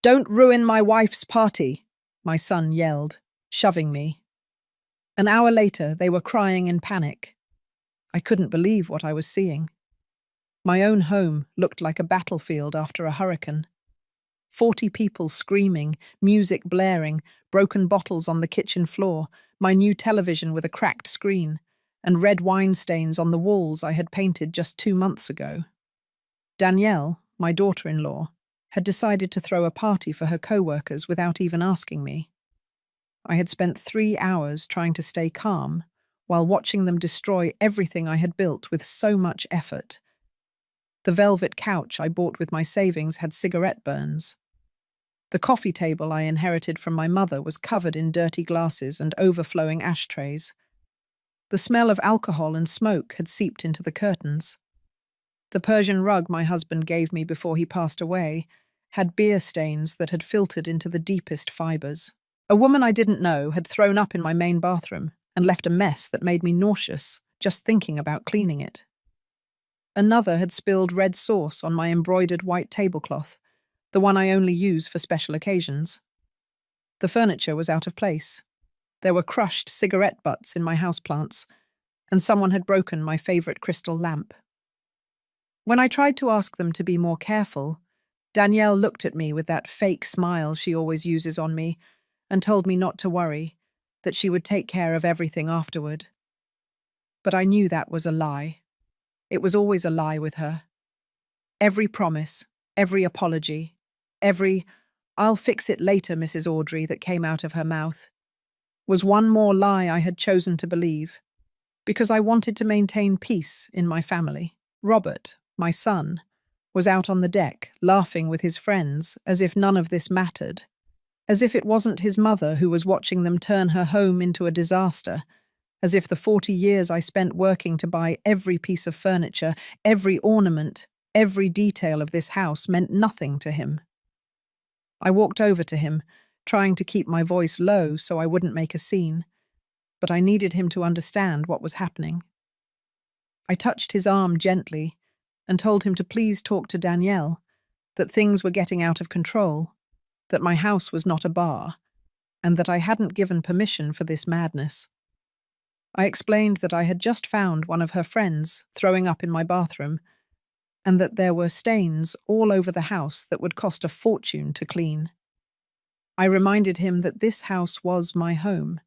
"Don't ruin my wife's party," my son yelled, shoving me. An hour later, they were crying in panic. I couldn't believe what I was seeing. My own home looked like a battlefield after a hurricane. 40 people screaming, music blaring, broken bottles on the kitchen floor, my new television with a cracked screen, and red wine stains on the walls I had painted just 2 months ago. Danielle, my daughter-in-law, had decided to throw a party for her co-workers without even asking me. I had spent 3 hours trying to stay calm while watching them destroy everything I had built with so much effort. The velvet couch I bought with my savings had cigarette burns. The coffee table I inherited from my mother was covered in dirty glasses and overflowing ashtrays. The smell of alcohol and smoke had seeped into the curtains. The Persian rug my husband gave me before he passed away had beer stains that had filtered into the deepest fibers. A woman I didn't know had thrown up in my main bathroom and left a mess that made me nauseous just thinking about cleaning it. Another had spilled red sauce on my embroidered white tablecloth, the one I only use for special occasions. The furniture was out of place. There were crushed cigarette butts in my houseplants, and someone had broken my favorite crystal lamp. When I tried to ask them to be more careful, Danielle looked at me with that fake smile she always uses on me and told me not to worry, that she would take care of everything afterward. But I knew that was a lie. It was always a lie with her. Every promise, every apology, every "I'll fix it later, Mrs. Audrey," that came out of her mouth was one more lie I had chosen to believe, because I wanted to maintain peace in my family. Robert, my son, was out on the deck, laughing with his friends, as if none of this mattered, as if it wasn't his mother who was watching them turn her home into a disaster, as if the 40 years I spent working to buy every piece of furniture, every ornament, every detail of this house meant nothing to him. I walked over to him, trying to keep my voice low so I wouldn't make a scene, but I needed him to understand what was happening. I touched his arm gently and told him to please talk to Danielle, that things were getting out of control, that my house was not a bar, and that I hadn't given permission for this madness. I explained that I had just found one of her friends throwing up in my bathroom, and that there were stains all over the house that would cost a fortune to clean. I reminded him that this house was my home,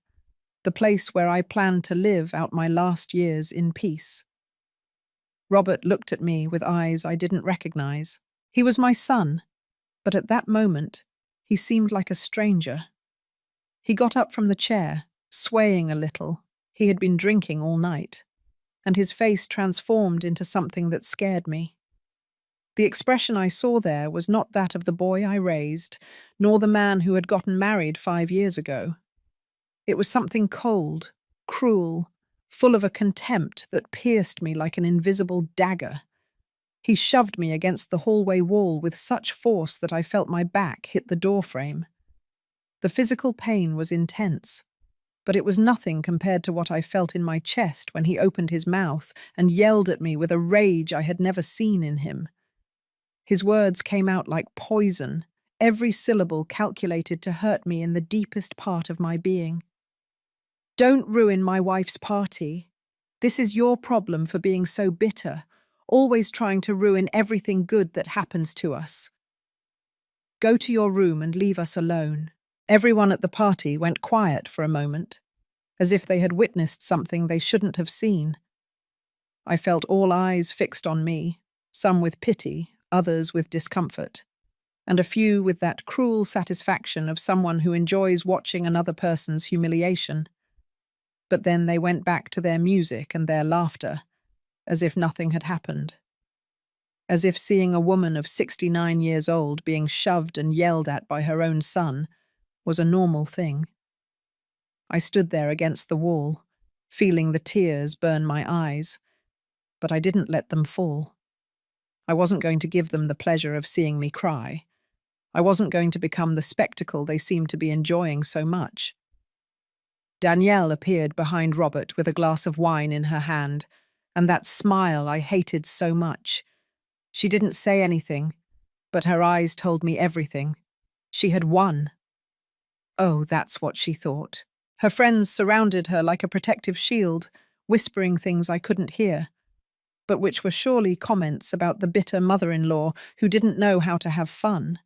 the place where I planned to live out my last years in peace. Robert looked at me with eyes I didn't recognize. He was my son, but at that moment, he seemed like a stranger. He got up from the chair, swaying a little. He had been drinking all night, and his face transformed into something that scared me. The expression I saw there was not that of the boy I raised, nor the man who had gotten married 5 years ago. It was something cold, cruel, full of a contempt that pierced me like an invisible dagger. He shoved me against the hallway wall with such force that I felt my back hit the doorframe. The physical pain was intense, but it was nothing compared to what I felt in my chest when he opened his mouth and yelled at me with a rage I had never seen in him. His words came out like poison, every syllable calculated to hurt me in the deepest part of my being. "Don't ruin my wife's party. This is your problem for being so bitter, always trying to ruin everything good that happens to us. Go to your room and leave us alone." Everyone at the party went quiet for a moment, as if they had witnessed something they shouldn't have seen. I felt all eyes fixed on me, some with pity, others with discomfort, and a few with that cruel satisfaction of someone who enjoys watching another person's humiliation. But then they went back to their music and their laughter, as if nothing had happened. As if seeing a woman of 69 years old being shoved and yelled at by her own son was a normal thing. I stood there against the wall, feeling the tears burn my eyes, but I didn't let them fall. I wasn't going to give them the pleasure of seeing me cry. I wasn't going to become the spectacle they seemed to be enjoying so much. Danielle appeared behind Robert with a glass of wine in her hand, and that smile I hated so much. She didn't say anything, but her eyes told me everything. She had won. Oh, that's what she thought. Her friends surrounded her like a protective shield, whispering things I couldn't hear, but which were surely comments about the bitter mother-in-law who didn't know how to have fun.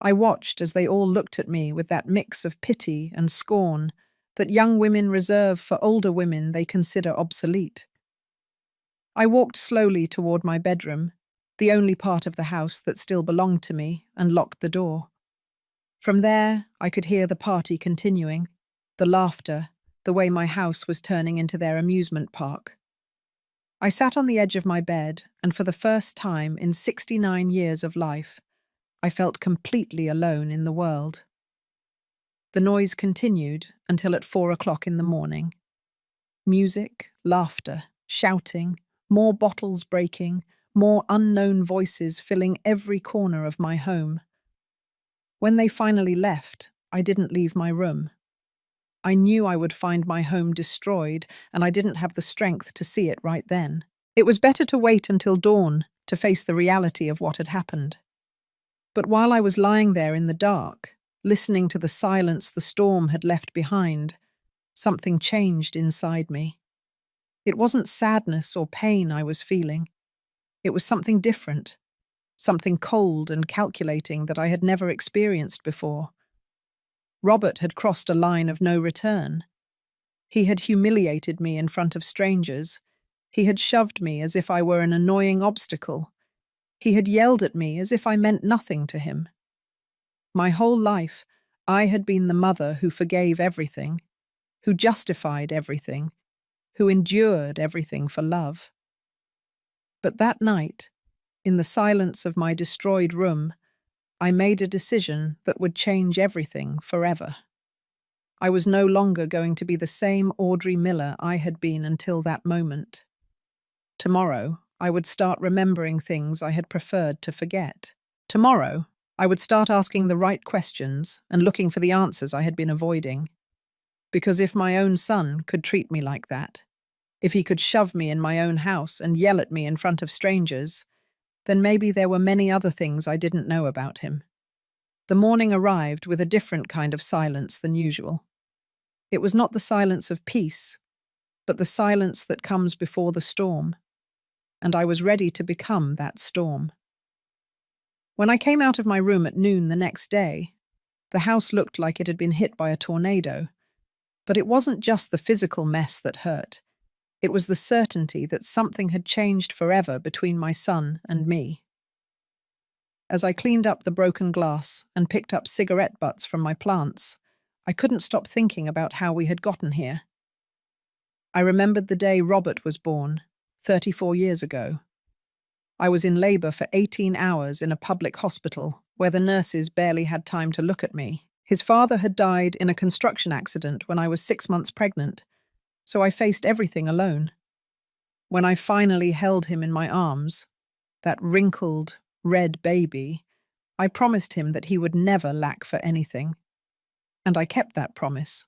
I watched as they all looked at me with that mix of pity and scorn that young women reserve for older women they consider obsolete. I walked slowly toward my bedroom, the only part of the house that still belonged to me, and locked the door. From there, I could hear the party continuing, the laughter, the way my house was turning into their amusement park. I sat on the edge of my bed, and for the first time in 69 years of life, I felt completely alone in the world. The noise continued until at 4 o'clock in the morning. Music, laughter, shouting, more bottles breaking, more unknown voices filling every corner of my home. When they finally left, I didn't leave my room. I knew I would find my home destroyed, and I didn't have the strength to see it right then. It was better to wait until dawn to face the reality of what had happened. But while I was lying there in the dark, listening to the silence the storm had left behind, something changed inside me. It wasn't sadness or pain I was feeling. It was something different, something cold and calculating that I had never experienced before. Robert had crossed a line of no return. He had humiliated me in front of strangers. He had shoved me as if I were an annoying obstacle. He had yelled at me as if I meant nothing to him. My whole life, I had been the mother who forgave everything, who justified everything, who endured everything for love. But that night, in the silence of my destroyed room, I made a decision that would change everything forever. I was no longer going to be the same Audrey Miller I had been until that moment. Tomorrow, I would start remembering things I had preferred to forget. Tomorrow, I would start asking the right questions and looking for the answers I had been avoiding. Because if my own son could treat me like that, if he could shove me in my own house and yell at me in front of strangers, then maybe there were many other things I didn't know about him. The morning arrived with a different kind of silence than usual. It was not the silence of peace, but the silence that comes before the storm, and I was ready to become that storm. When I came out of my room at noon the next day, the house looked like it had been hit by a tornado, but it wasn't just the physical mess that hurt. It was the certainty that something had changed forever between my son and me. As I cleaned up the broken glass and picked up cigarette butts from my plants, I couldn't stop thinking about how we had gotten here. I remembered the day Robert was born, 34 years ago. I was in labor for 18 hours in a public hospital where the nurses barely had time to look at me. His father had died in a construction accident when I was 6 months pregnant, so I faced everything alone. When I finally held him in my arms, that wrinkled, red baby, I promised him that he would never lack for anything. And I kept that promise.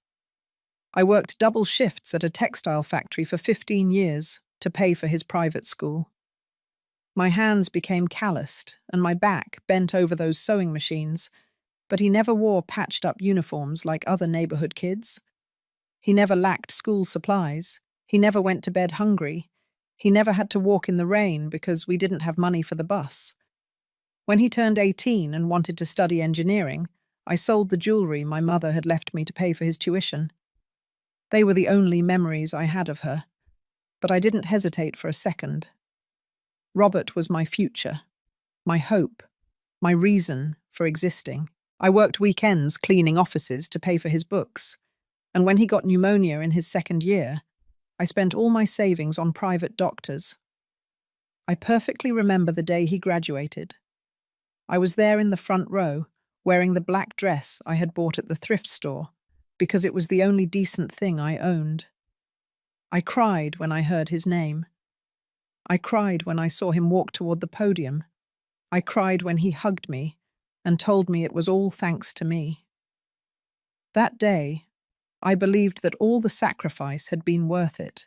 I worked double shifts at a textile factory for 15 years to pay for his private school. My hands became calloused and my back bent over those sewing machines, but he never wore patched-up uniforms like other neighborhood kids. He never lacked school supplies. He never went to bed hungry. He never had to walk in the rain because we didn't have money for the bus. When he turned 18 and wanted to study engineering, I sold the jewelry my mother had left me to pay for his tuition. They were the only memories I had of her, but I didn't hesitate for a second. Robert was my future, my hope, my reason for existing. I worked weekends cleaning offices to pay for his books, and when he got pneumonia in his second year, I spent all my savings on private doctors. I perfectly remember the day he graduated. I was there in the front row, wearing the black dress I had bought at the thrift store, because it was the only decent thing I owned. I cried when I heard his name. I cried when I saw him walk toward the podium. I cried when he hugged me and told me it was all thanks to me. That day, I believed that all the sacrifice had been worth it.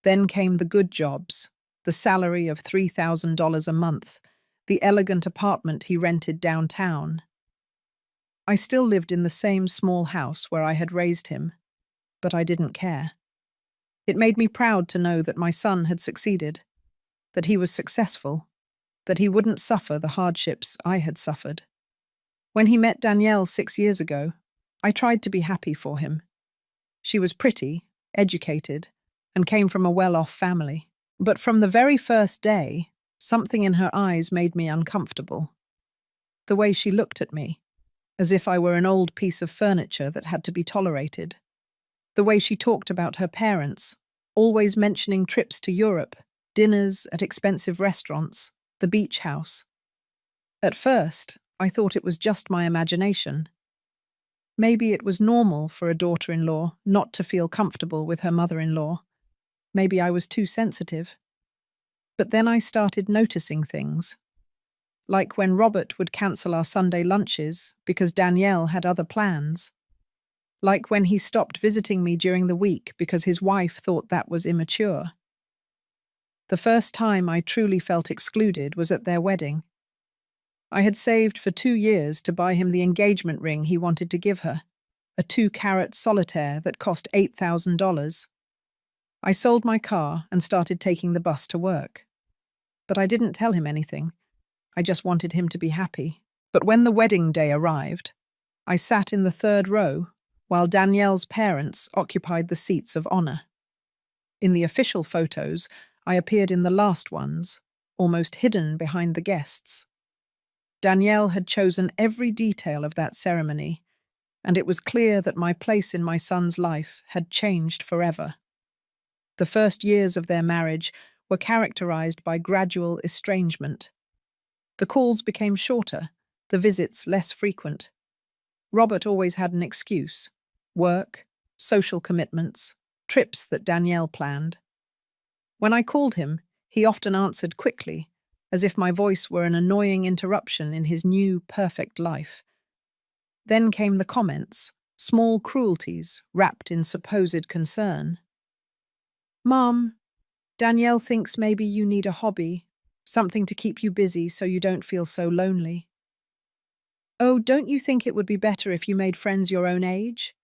Then came the good jobs, the salary of $3,000 a month, the elegant apartment he rented downtown, I still lived in the same small house where I had raised him, but I didn't care. It made me proud to know that my son had succeeded, that he was successful, that he wouldn't suffer the hardships I had suffered. When he met Danielle 6 years ago, I tried to be happy for him. She was pretty, educated, and came from a well-off family. But from the very first day, something in her eyes made me uncomfortable. The way she looked at me, as if I were an old piece of furniture that had to be tolerated. The way she talked about her parents, always mentioning trips to Europe, dinners at expensive restaurants, the beach house. At first, I thought it was just my imagination. Maybe it was normal for a daughter-in-law not to feel comfortable with her mother-in-law. Maybe I was too sensitive. But then I started noticing things. Like when Robert would cancel our Sunday lunches because Danielle had other plans. Like when he stopped visiting me during the week because his wife thought that was immature. The first time I truly felt excluded was at their wedding. I had saved for 2 years to buy him the engagement ring he wanted to give her, a 2-carat solitaire that cost $8,000. I sold my car and started taking the bus to work. But I didn't tell him anything. I just wanted him to be happy. But when the wedding day arrived, I sat in the 3rd row while Danielle's parents occupied the seats of honor. In the official photos, I appeared in the last ones, almost hidden behind the guests. Danielle had chosen every detail of that ceremony, and it was clear that my place in my son's life had changed forever. The first years of their marriage were characterized by gradual estrangement. The calls became shorter, the visits less frequent. Robert always had an excuse: work, social commitments, trips that Danielle planned. When I called him, he often answered quickly, as if my voice were an annoying interruption in his new, perfect life. Then came the comments, small cruelties wrapped in supposed concern. "Mom, Danielle thinks maybe you need a hobby, something to keep you busy so you don't feel so lonely. Oh, don't you think it would be better if you made friends your own age?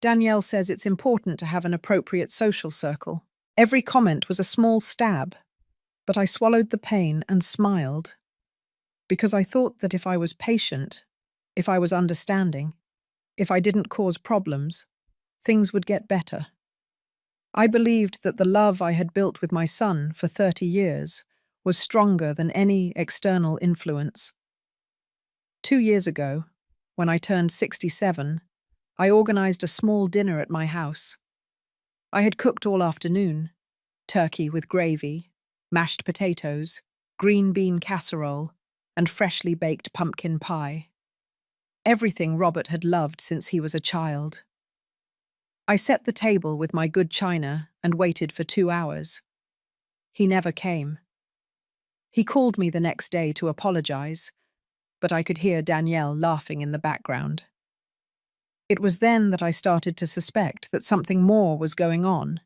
Danielle says it's important to have an appropriate social circle." Every comment was a small stab, but I swallowed the pain and smiled, because I thought that if I was patient, if I was understanding, if I didn't cause problems, things would get better. I believed that the love I had built with my son for 30 years was stronger than any external influence. 2 years ago, when I turned 67, I organized a small dinner at my house. I had cooked all afternoon: turkey with gravy, mashed potatoes, green bean casserole, and freshly baked pumpkin pie. Everything Robert had loved since he was a child. I set the table with my good china and waited for 2 hours. He never came. He called me the next day to apologize, but I could hear Danielle laughing in the background. It was then that I started to suspect that something more was going on.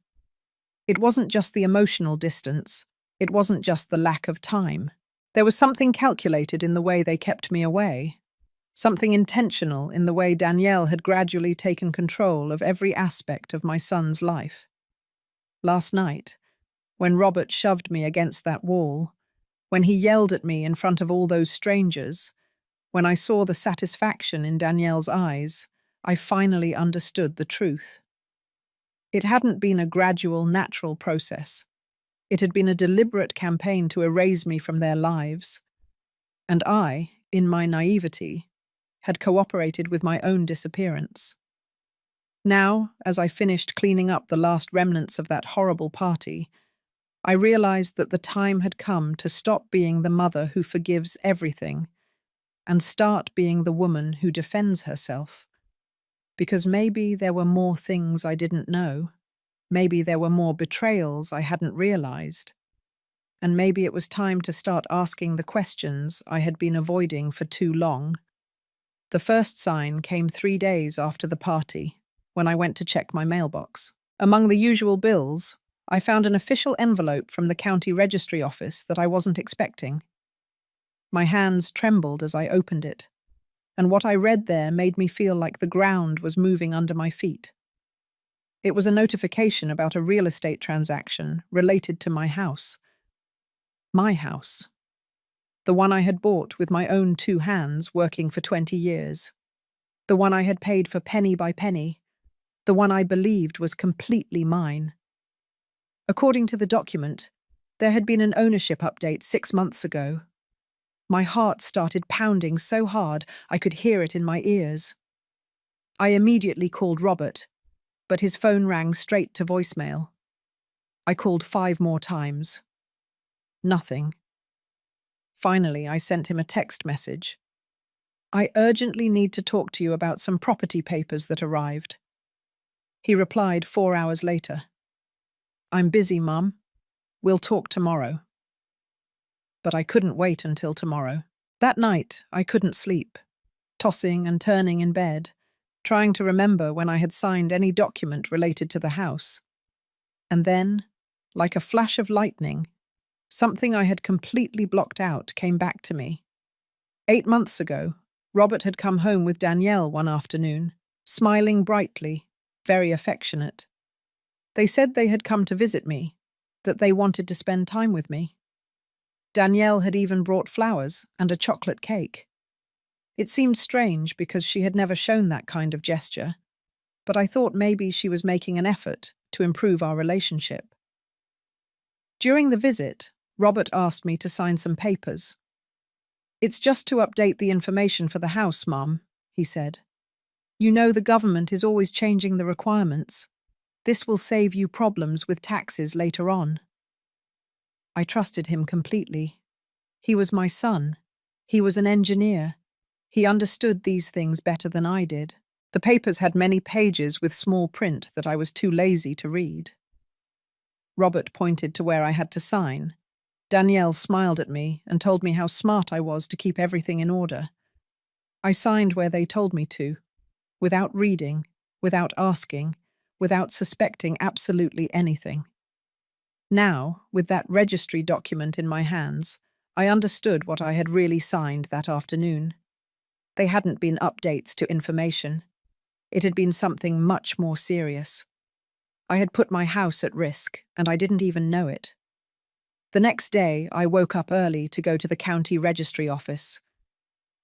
It wasn't just the emotional distance. It wasn't just the lack of time. There was something calculated in the way they kept me away. Something intentional in the way Danielle had gradually taken control of every aspect of my son's life. Last night, when Robert shoved me against that wall, when he yelled at me in front of all those strangers, when I saw the satisfaction in Danielle's eyes, I finally understood the truth. It hadn't been a gradual, natural process. It had been a deliberate campaign to erase me from their lives. And I, in my naivety, had cooperated with my own disappearance. Now, as I finished cleaning up the last remnants of that horrible party, I realized that the time had come to stop being the mother who forgives everything and start being the woman who defends herself. Because maybe there were more things I didn't know. Maybe there were more betrayals I hadn't realized. And maybe it was time to start asking the questions I had been avoiding for too long. The first sign came 3 days after the party, when I went to check my mailbox. Among the usual bills, I found an official envelope from the county registry office that I wasn't expecting. My hands trembled as I opened it. and what I read there made me feel like the ground was moving under my feet. It was a notification about a real estate transaction related to my house. My house. The one I had bought with my own 2 hands, working for 20 years. The one I had paid for penny by penny. The one I believed was completely mine. According to the document, there had been an ownership update 6 months ago. My heart started pounding so hard I could hear it in my ears. I immediately called Robert, but his phone rang straight to voicemail. I called 5 more times. Nothing. Finally, I sent him a text message. I urgently need to talk to you about some property papers that arrived. He replied 4 hours later. I'm busy, Mum. We'll talk tomorrow. But I couldn't wait until tomorrow. That night, I couldn't sleep, tossing and turning in bed, trying to remember when I had signed any document related to the house. And then, like a flash of lightning, something I had completely blocked out came back to me. 8 months ago, Robert had come home with Danielle one afternoon, smiling brightly, very affectionate. They said they had come to visit me, that they wanted to spend time with me. Danielle had even brought flowers and a chocolate cake. It seemed strange because she had never shown that kind of gesture, but I thought maybe she was making an effort to improve our relationship. During the visit, Robert asked me to sign some papers. It's just to update the information for the house, Mum, he said. You know the government is always changing the requirements. This will save you problems with taxes later on. I trusted him completely. He was my son. He was an engineer. He understood these things better than I did. The papers had many pages with small print that I was too lazy to read. Robert pointed to where I had to sign. Danielle smiled at me and told me how smart I was to keep everything in order. I signed where they told me to, without reading, without asking, without suspecting absolutely anything. Now, with that registry document in my hands, I understood what I had really signed that afternoon. They hadn't been updates to information. It had been something much more serious. I had put my house at risk, and I didn't even know it. The next day, I woke up early to go to the county registry office.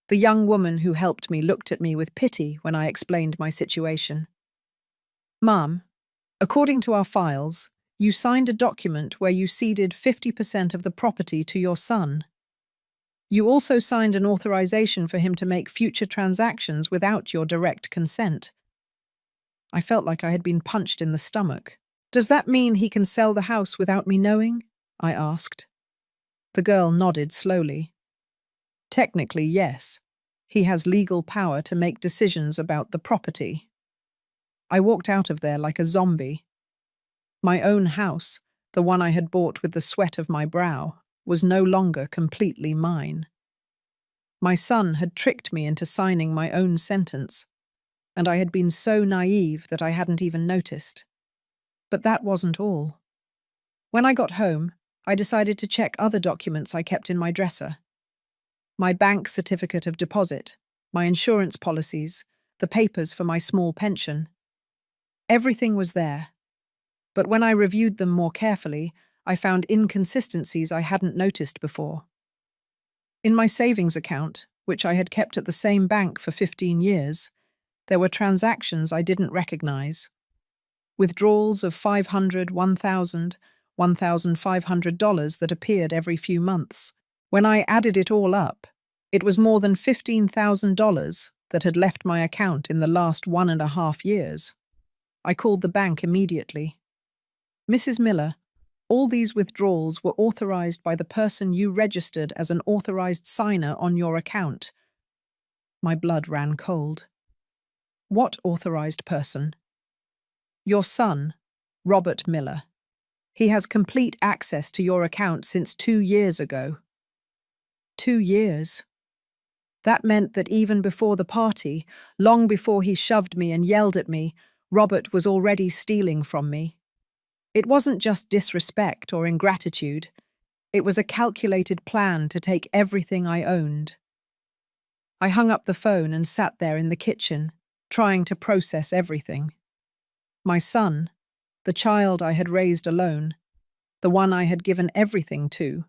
The young woman who helped me looked at me with pity when I explained my situation. Mum, according to our files, you signed a document where you ceded 50% of the property to your son. You also signed an authorization for him to make future transactions without your direct consent. I felt like I had been punched in the stomach. Does that mean he can sell the house without me knowing? I asked. The girl nodded slowly. Technically, yes. He has legal power to make decisions about the property. I walked out of there like a zombie. My own house, the one I had bought with the sweat of my brow, was no longer completely mine. My son had tricked me into signing my own sentence, and I had been so naive that I hadn't even noticed. But that wasn't all. When I got home, I decided to check other documents I kept in my dresser. My bank certificate of deposit, my insurance policies, the papers for my small pension. Everything was there. But when I reviewed them more carefully, I found inconsistencies I hadn't noticed before. In my savings account, which I had kept at the same bank for 15 years, there were transactions I didn't recognize. Withdrawals of $500, $1,000, $1,500 that appeared every few months. When I added it all up, it was more than $15,000 that had left my account in the last 1.5 years. I called the bank immediately. Mrs. Miller, all these withdrawals were authorized by the person you registered as an authorized signer on your account. My blood ran cold. What authorized person? Your son, Robert Miller. He has complete access to your account since 2 years ago. 2 years? That meant that even before the party, long before he shoved me and yelled at me, Robert was already stealing from me. It wasn't just disrespect or ingratitude. It was a calculated plan to take everything I owned. I hung up the phone and sat there in the kitchen, trying to process everything. My son, the child I had raised alone, the one I had given everything to,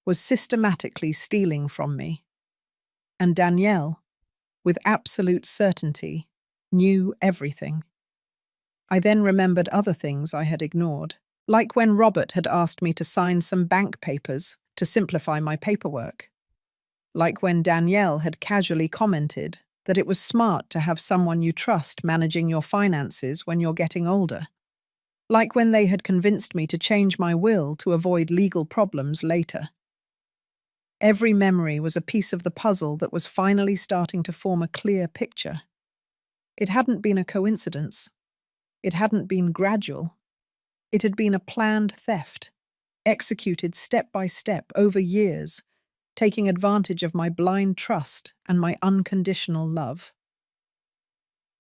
was systematically stealing from me. And Danielle, with absolute certainty, knew everything. I then remembered other things I had ignored, like when Robert had asked me to sign some bank papers to simplify my paperwork. Like when Danielle had casually commented that it was smart to have someone you trust managing your finances when you're getting older. Like when they had convinced me to change my will to avoid legal problems later. Every memory was a piece of the puzzle that was finally starting to form a clear picture. It hadn't been a coincidence. It hadn't been gradual. It had been a planned theft, executed step by step over years, taking advantage of my blind trust and my unconditional love.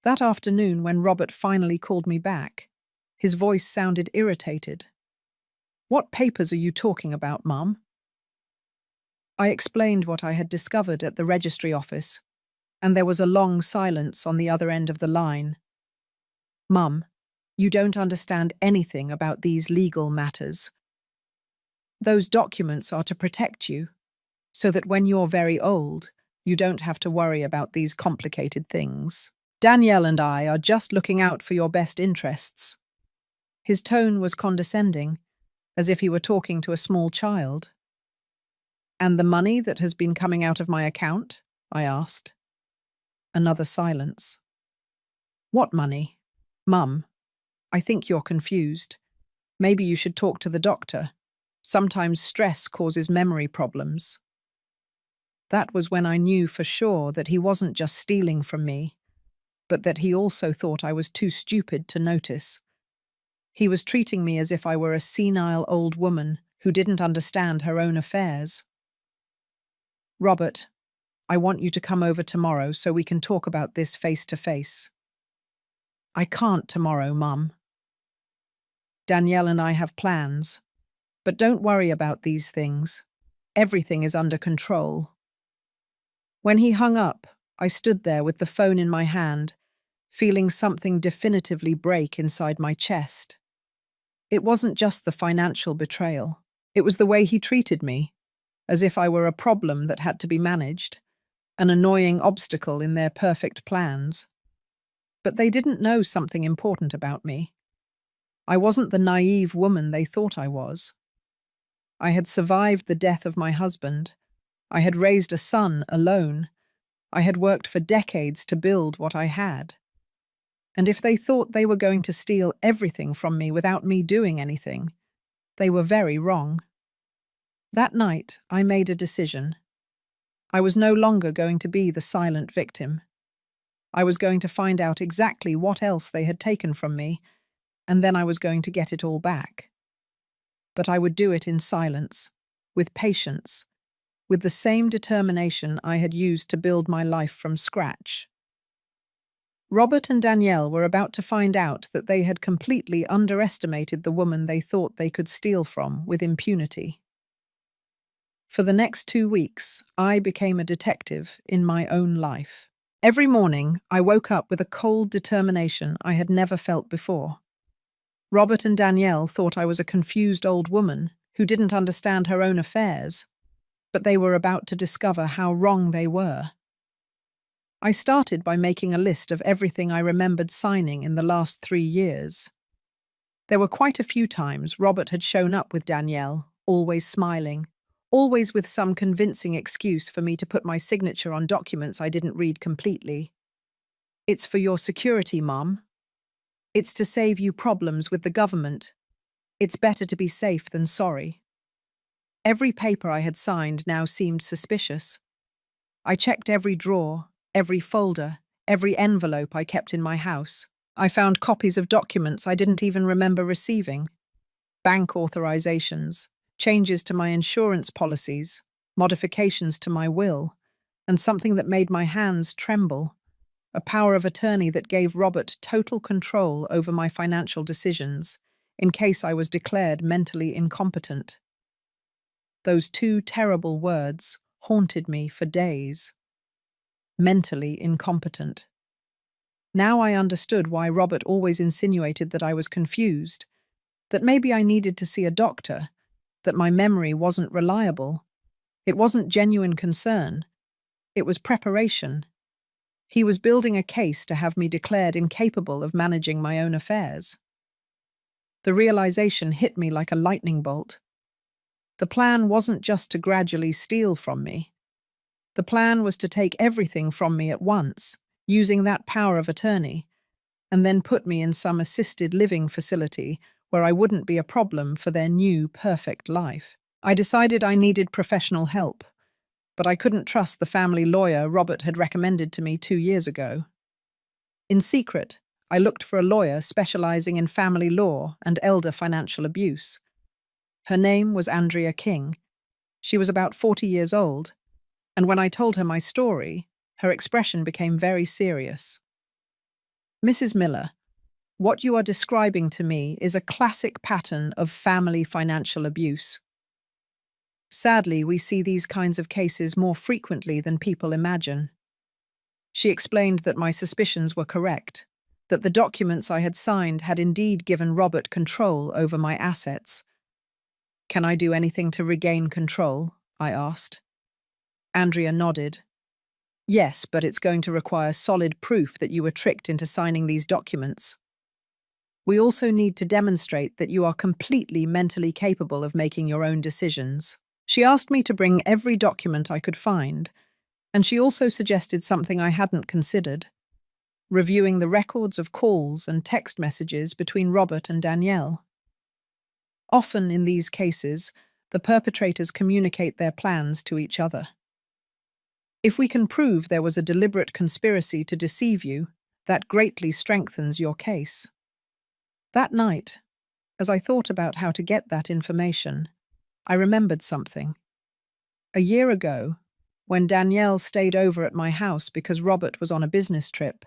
That afternoon, when Robert finally called me back, his voice sounded irritated. "What papers are you talking about, Mum?" I explained what I had discovered at the registry office, and there was a long silence on the other end of the line. "Mum, you don't understand anything about these legal matters. Those documents are to protect you, so that when you're very old, you don't have to worry about these complicated things. Danielle and I are just looking out for your best interests." His tone was condescending, as if he were talking to a small child. "And the money that has been coming out of my account?" I asked. Another silence. "What money? Mum, I think you're confused. Maybe you should talk to the doctor. Sometimes stress causes memory problems." That was when I knew for sure that he wasn't just stealing from me, but that he also thought I was too stupid to notice. He was treating me as if I were a senile old woman who didn't understand her own affairs. "Robert, I want you to come over tomorrow so we can talk about this face to face." "I can't tomorrow, Mum. Danielle and I have plans. But don't worry about these things. Everything is under control." When he hung up, I stood there with the phone in my hand, feeling something definitively break inside my chest. It wasn't just the financial betrayal. It was the way he treated me, as if I were a problem that had to be managed, an annoying obstacle in their perfect plans. But they didn't know something important about me. I wasn't the naive woman they thought I was. I had survived the death of my husband. I had raised a son alone. I had worked for decades to build what I had. And if they thought they were going to steal everything from me without me doing anything, they were very wrong. That night, I made a decision. I was no longer going to be the silent victim. I was going to find out exactly what else they had taken from me, and then I was going to get it all back. But I would do it in silence, with patience, with the same determination I had used to build my life from scratch. Robert and Danielle were about to find out that they had completely underestimated the woman they thought they could steal from with impunity. For the next 2 weeks, I became a detective in my own life. Every morning, I woke up with a cold determination I had never felt before. Robert and Danielle thought I was a confused old woman who didn't understand her own affairs, but they were about to discover how wrong they were. I started by making a list of everything I remembered signing in the last 3 years. There were quite a few times Robert had shown up with Danielle, always smiling, always with some convincing excuse for me to put my signature on documents I didn't read completely. "It's for your security, Mum. It's to save you problems with the government. It's better to be safe than sorry." Every paper I had signed now seemed suspicious. I checked every drawer, every folder, every envelope I kept in my house. I found copies of documents I didn't even remember receiving. Bank authorizations, changes to my insurance policies, modifications to my will, and something that made my hands tremble, a power of attorney that gave Robert total control over my financial decisions, in case I was declared mentally incompetent. Those 2 terrible words haunted me for days. mentally incompetent. Now I understood why Robert always insinuated that I was confused, that maybe I needed to see a doctor, that my memory wasn't reliable. It wasn't genuine concern. It was preparation. He was building a case to have me declared incapable of managing my own affairs. The realization hit me like a lightning bolt. The plan wasn't just to gradually steal from me. The plan was to take everything from me at once, using that power of attorney, and then put me in some assisted living facility where I wouldn't be a problem for their new, perfect life. I decided I needed professional help, but I couldn't trust the family lawyer Robert had recommended to me 2 years ago. In secret, I looked for a lawyer specializing in family law and elder financial abuse. Her name was Andrea King. She was about 40 years old, and when I told her my story, her expression became very serious. "Mrs. Miller, what you are describing to me is a classic pattern of family financial abuse. Sadly, we see these kinds of cases more frequently than people imagine." She explained that my suspicions were correct, that the documents I had signed had indeed given Robert control over my assets. "Can I do anything to regain control?" I asked. Andrea nodded. "Yes, but it's going to require solid proof that you were tricked into signing these documents. We also need to demonstrate that you are completely mentally capable of making your own decisions." She asked me to bring every document I could find, and she also suggested something I hadn't considered: reviewing the records of calls and text messages between Robert and Danielle. Often in these cases, the perpetrators communicate their plans to each other. If we can prove there was a deliberate conspiracy to deceive you, that greatly strengthens your case. That night, as I thought about how to get that information, I remembered something. A year ago, when Danielle stayed over at my house because Robert was on a business trip,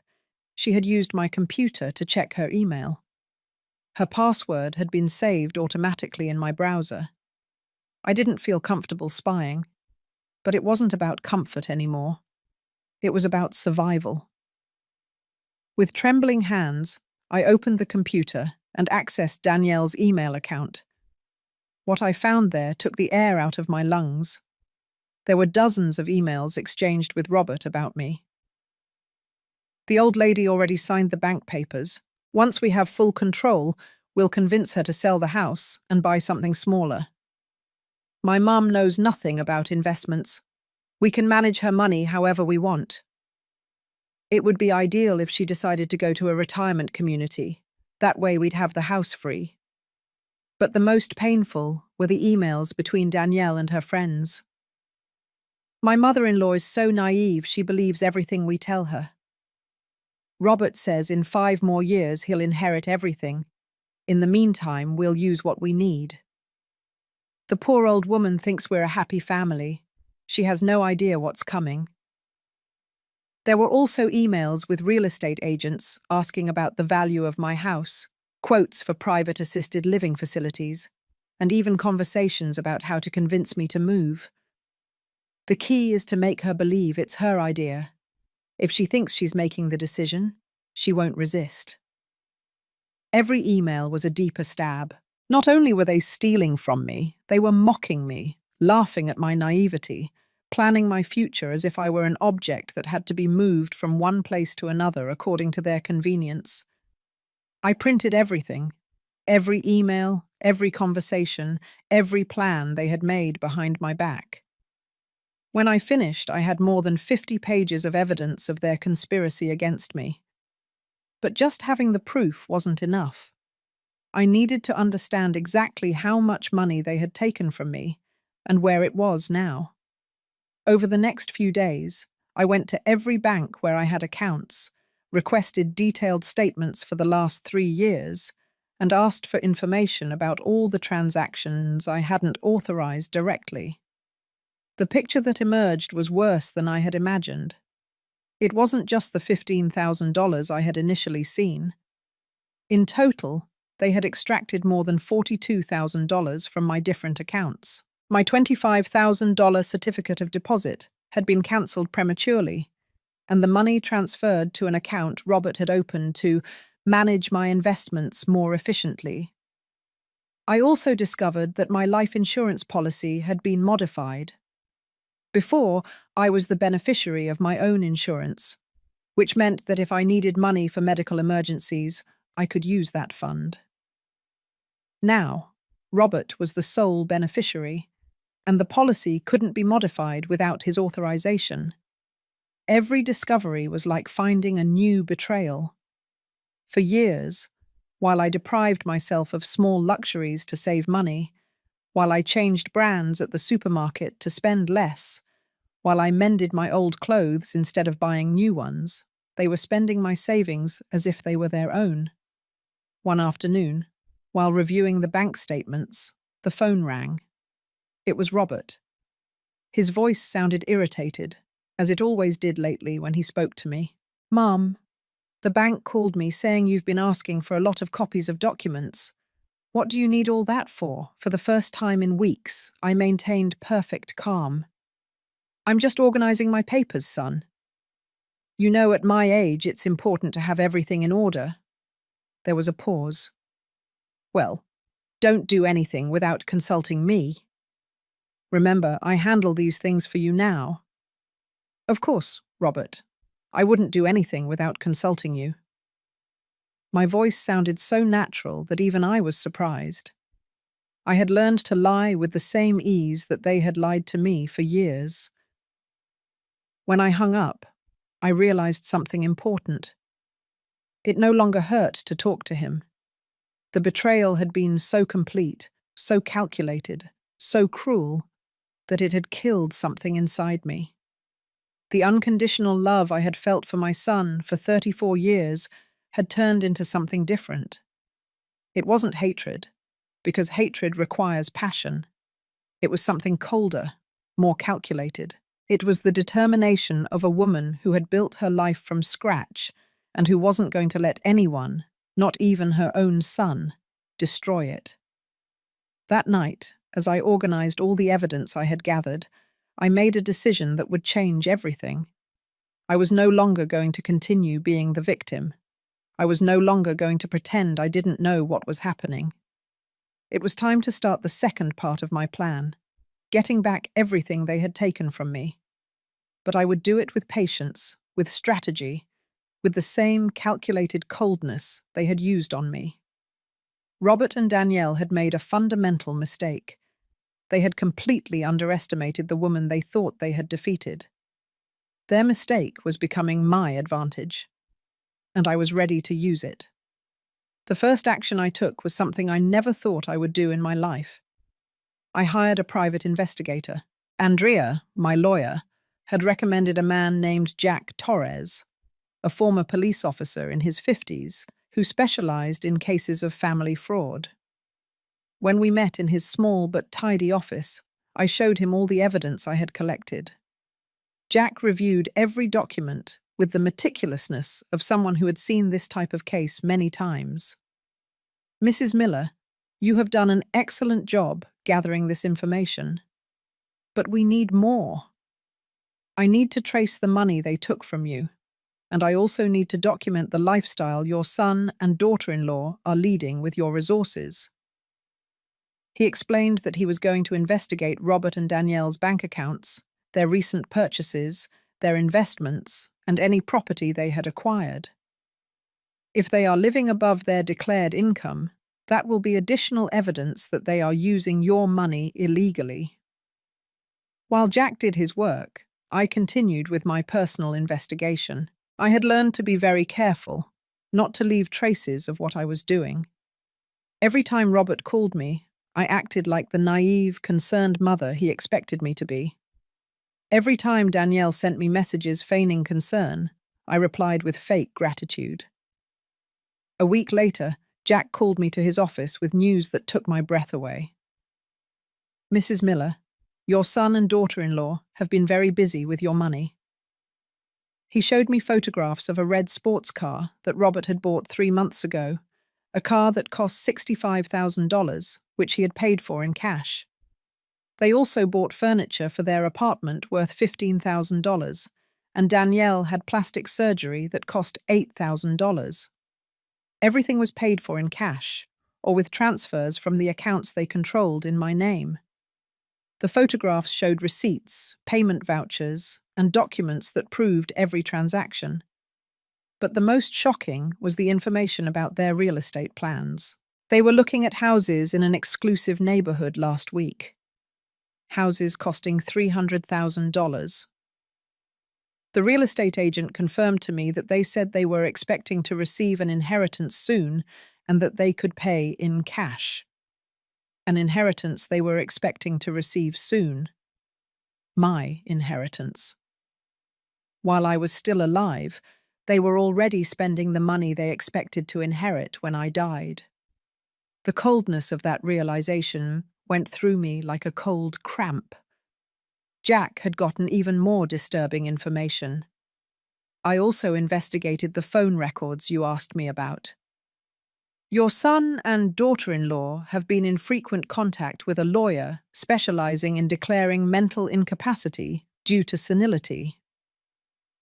she had used my computer to check her email. Her password had been saved automatically in my browser. I didn't feel comfortable spying, but it wasn't about comfort anymore. It was about survival. With trembling hands, I opened the computer and accessed Danielle's email account. What I found there took the air out of my lungs. There were dozens of emails exchanged with Robert about me. "The old lady already signed the bank papers. Once we have full control, we'll convince her to sell the house and buy something smaller. My mum knows nothing about investments. We can manage her money however we want. It would be ideal if she decided to go to a retirement community. That way we'd have the house free." But the most painful were the emails between Danielle and her friends. "My mother-in-law is so naive she believes everything we tell her. Robert says in 5 more years he'll inherit everything. In the meantime, we'll use what we need. The poor old woman thinks we're a happy family. She has no idea what's coming." There were also emails with real estate agents asking about the value of my house, quotes for private assisted living facilities, and even conversations about how to convince me to move. The key is to make her believe it's her idea. If she thinks she's making the decision, she won't resist. Every email was a deeper stab. Not only were they stealing from me, they were mocking me, laughing at my naivety, planning my future as if I were an object that had to be moved from one place to another according to their convenience. I printed everything, every email, every conversation, every plan they had made behind my back. When I finished, I had more than 50 pages of evidence of their conspiracy against me. But just having the proof wasn't enough. I needed to understand exactly how much money they had taken from me and where it was now. Over the next few days, I went to every bank where I had accounts, requested detailed statements for the last 3 years, and asked for information about all the transactions I hadn't authorized directly. The picture that emerged was worse than I had imagined. It wasn't just the $15,000 I had initially seen. In total, they had extracted more than $42,000 from my different accounts. My $25,000 certificate of deposit had been cancelled prematurely. and the money transferred to an account Robert had opened to manage my investments more efficiently. I also discovered that my life insurance policy had been modified. Before, I was the beneficiary of my own insurance, which meant that if I needed money for medical emergencies, I could use that fund. Now, Robert was the sole beneficiary, and the policy couldn't be modified without his authorization. Every discovery was like finding a new betrayal. For years, while I deprived myself of small luxuries to save money, while I changed brands at the supermarket to spend less, while I mended my old clothes instead of buying new ones, they were spending my savings as if they were their own. One afternoon, while reviewing the bank statements, the phone rang. It was Robert. His voice sounded irritated, as it always did lately when he spoke to me. "Mom, the bank called me saying you've been asking for a lot of copies of documents. What do you need all that for?" For the first time in weeks, I maintained perfect calm. "I'm just organizing my papers, son. You know, at my age, it's important to have everything in order." There was a pause. "Well, don't do anything without consulting me. Remember, I handle these things for you now." "Of course, Robert. I wouldn't do anything without consulting you." My voice sounded so natural that even I was surprised. I had learned to lie with the same ease that they had lied to me for years. When I hung up, I realized something important. It no longer hurt to talk to him. The betrayal had been so complete, so calculated, so cruel, that it had killed something inside me. The unconditional love I had felt for my son for 34 years had turned into something different. It wasn't hatred, because hatred requires passion. It was something colder, more calculated. It was the determination of a woman who had built her life from scratch and who wasn't going to let anyone, not even her own son, destroy it. That night, as I organized all the evidence I had gathered, I made a decision that would change everything. I was no longer going to continue being the victim. I was no longer going to pretend I didn't know what was happening. It was time to start the second part of my plan, getting back everything they had taken from me. But I would do it with patience, with strategy, with the same calculated coldness they had used on me. Robert and Danielle had made a fundamental mistake. They had completely underestimated the woman they thought they had defeated. Their mistake was becoming my advantage, and I was ready to use it. The first action I took was something I never thought I would do in my life. I hired a private investigator. Andrea, my lawyer, had recommended a man named Jack Torres, a former police officer in his 50s who specialized in cases of family fraud. When we met in his small but tidy office, I showed him all the evidence I had collected. Jack reviewed every document with the meticulousness of someone who had seen this type of case many times. "Mrs. Miller, you have done an excellent job gathering this information. But we need more. I need to trace the money they took from you, and I also need to document the lifestyle your son and daughter-in-law are leading with your resources." He explained that he was going to investigate Robert and Danielle's bank accounts, their recent purchases, their investments, and any property they had acquired. If they are living above their declared income, that will be additional evidence that they are using your money illegally. While Jack did his work, I continued with my personal investigation. I had learned to be very careful, not to leave traces of what I was doing. Every time Robert called me, I acted like the naive, concerned mother he expected me to be. Every time Danielle sent me messages feigning concern, I replied with fake gratitude. A week later, Jack called me to his office with news that took my breath away. "Mrs. Miller, your son and daughter-in-law have been very busy with your money." He showed me photographs of a red sports car that Robert had bought 3 months ago, a car that cost $65,000, which he had paid for in cash. They also bought furniture for their apartment worth $15,000, and Danielle had plastic surgery that cost $8,000. Everything was paid for in cash, or with transfers from the accounts they controlled in my name. The photographs showed receipts, payment vouchers, and documents that proved every transaction. But the most shocking was the information about their real estate plans. They were looking at houses in an exclusive neighborhood last week. Houses costing $300,000. The real estate agent confirmed to me that they said they were expecting to receive an inheritance soon and that they could pay in cash. An inheritance they were expecting to receive soon. My inheritance. While I was still alive, they were already spending the money they expected to inherit when I died. The coldness of that realization went through me like a cold cramp. Jack had gotten even more disturbing information. I also investigated the phone records you asked me about. Your son and daughter-in-law have been in frequent contact with a lawyer specializing in declaring mental incapacity due to senility.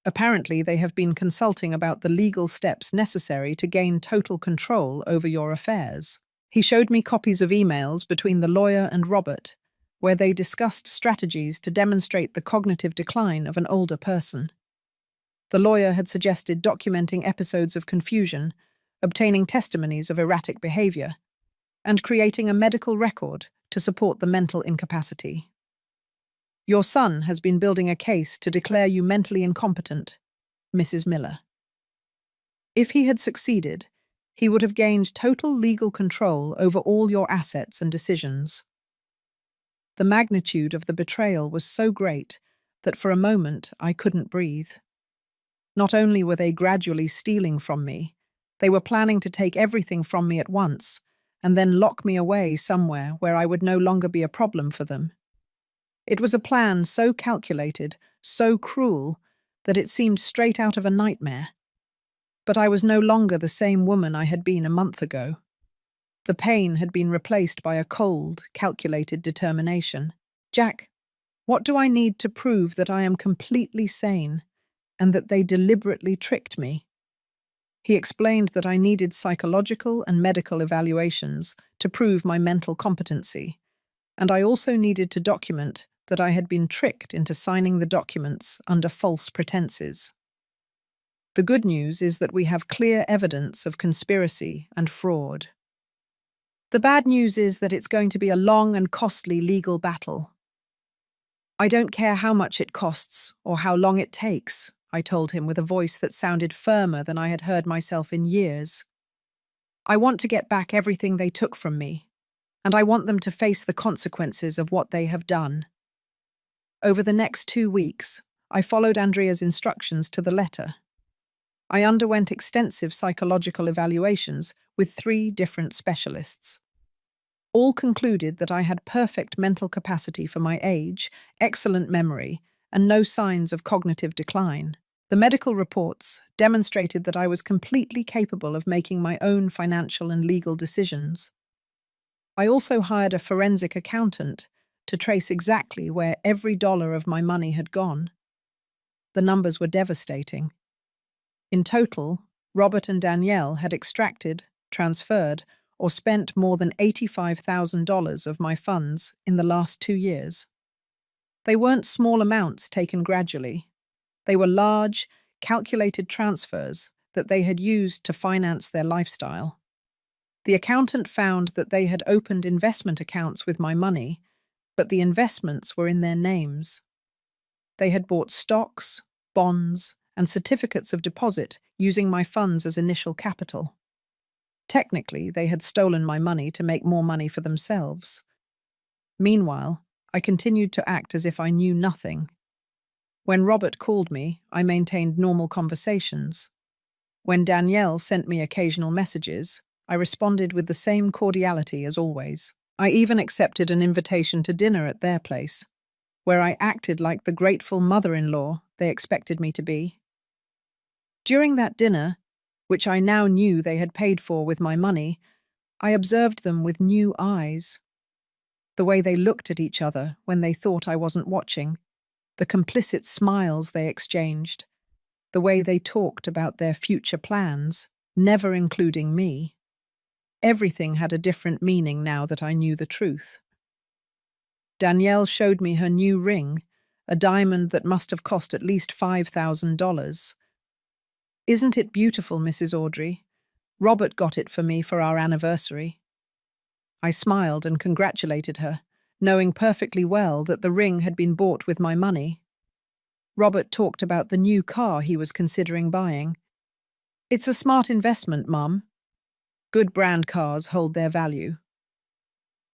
Apparently, they have been consulting about the legal steps necessary to gain total control over your affairs. He showed me copies of emails between the lawyer and Robert, where they discussed strategies to demonstrate the cognitive decline of an older person. The lawyer had suggested documenting episodes of confusion, obtaining testimonies of erratic behavior, and creating a medical record to support the mental incapacity. Your son has been building a case to declare you mentally incompetent, Mrs. Miller. If he had succeeded, he would have gained total legal control over all your assets and decisions. The magnitude of the betrayal was so great that for a moment I couldn't breathe. Not only were they gradually stealing from me, they were planning to take everything from me at once and then lock me away somewhere where I would no longer be a problem for them. It was a plan so calculated, so cruel, that it seemed straight out of a nightmare. But I was no longer the same woman I had been a month ago. The pain had been replaced by a cold, calculated determination. Jack, what do I need to prove that I am completely sane and that they deliberately tricked me? He explained that I needed psychological and medical evaluations to prove my mental competency, and I also needed to document that I had been tricked into signing the documents under false pretenses. The good news is that we have clear evidence of conspiracy and fraud. The bad news is that it's going to be a long and costly legal battle. I don't care how much it costs or how long it takes, I told him with a voice that sounded firmer than I had heard myself in years. I want to get back everything they took from me, and I want them to face the consequences of what they have done. Over the next 2 weeks, I followed Andrea's instructions to the letter. I underwent extensive psychological evaluations with 3 different specialists. All concluded that I had perfect mental capacity for my age, excellent memory, and no signs of cognitive decline. The medical reports demonstrated that I was completely capable of making my own financial and legal decisions. I also hired a forensic accountant to trace exactly where every dollar of my money had gone. The numbers were devastating. In total, Robert and Danielle had extracted, transferred, or spent more than $85,000 of my funds in the last 2 years. They weren't small amounts taken gradually. They were large, calculated transfers that they had used to finance their lifestyle. The accountant found that they had opened investment accounts with my money, but the investments were in their names. They had bought stocks, bonds, and certificates of deposit using my funds as initial capital. Technically, they had stolen my money to make more money for themselves. Meanwhile, I continued to act as if I knew nothing. When Robert called me, I maintained normal conversations. When Danielle sent me occasional messages, I responded with the same cordiality as always. I even accepted an invitation to dinner at their place, where I acted like the grateful mother-in-law they expected me to be. During that dinner, which I now knew they had paid for with my money, I observed them with new eyes. The way they looked at each other when they thought I wasn't watching, The complicit smiles they exchanged, the way they talked about their future plans, never including me. Everything had a different meaning now that I knew the truth. Danielle showed me her new ring, a diamond that must have cost at least $5,000. "Isn't it beautiful, Mrs. Audrey? Robert got it for me for our anniversary." I smiled and congratulated her, knowing perfectly well that the ring had been bought with my money. Robert talked about the new car he was considering buying. "It's a smart investment, Mum. Good brand cars hold their value."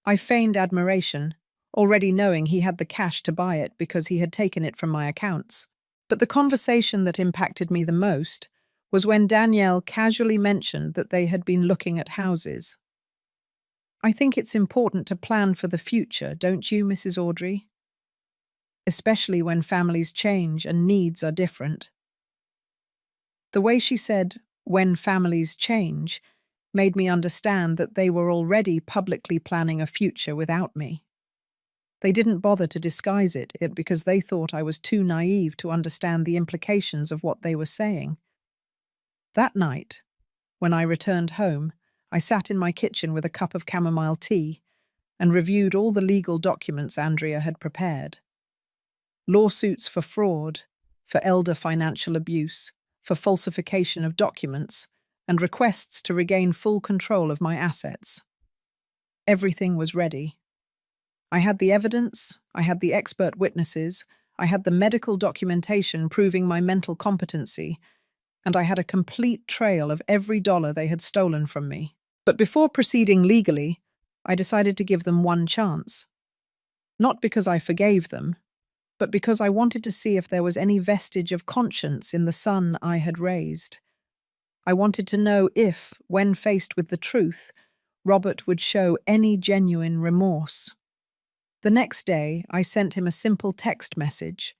I feigned admiration, already knowing he had the cash to buy it because he had taken it from my accounts. But the conversation that impacted me the most was when Danielle casually mentioned that they had been looking at houses. "I think it's important to plan for the future, don't you, Mrs. Audrey? Especially when families change and needs are different." The way she said, "when families change," made me understand that they were already publicly planning a future without me. They didn't bother to disguise it because they thought I was too naive to understand the implications of what they were saying. That night, when I returned home, I sat in my kitchen with a cup of chamomile tea and reviewed all the legal documents Andrea had prepared. Lawsuits for fraud, for elder financial abuse, for falsification of documents, and requests to regain full control of my assets. Everything was ready. I had the evidence, I had the expert witnesses, I had the medical documentation proving my mental competency, and I had a complete trail of every dollar they had stolen from me. But before proceeding legally, I decided to give them one chance. Not because I forgave them, but because I wanted to see if there was any vestige of conscience in the son I had raised. I wanted to know if, when faced with the truth, Robert would show any genuine remorse. The next day, I sent him a simple text message.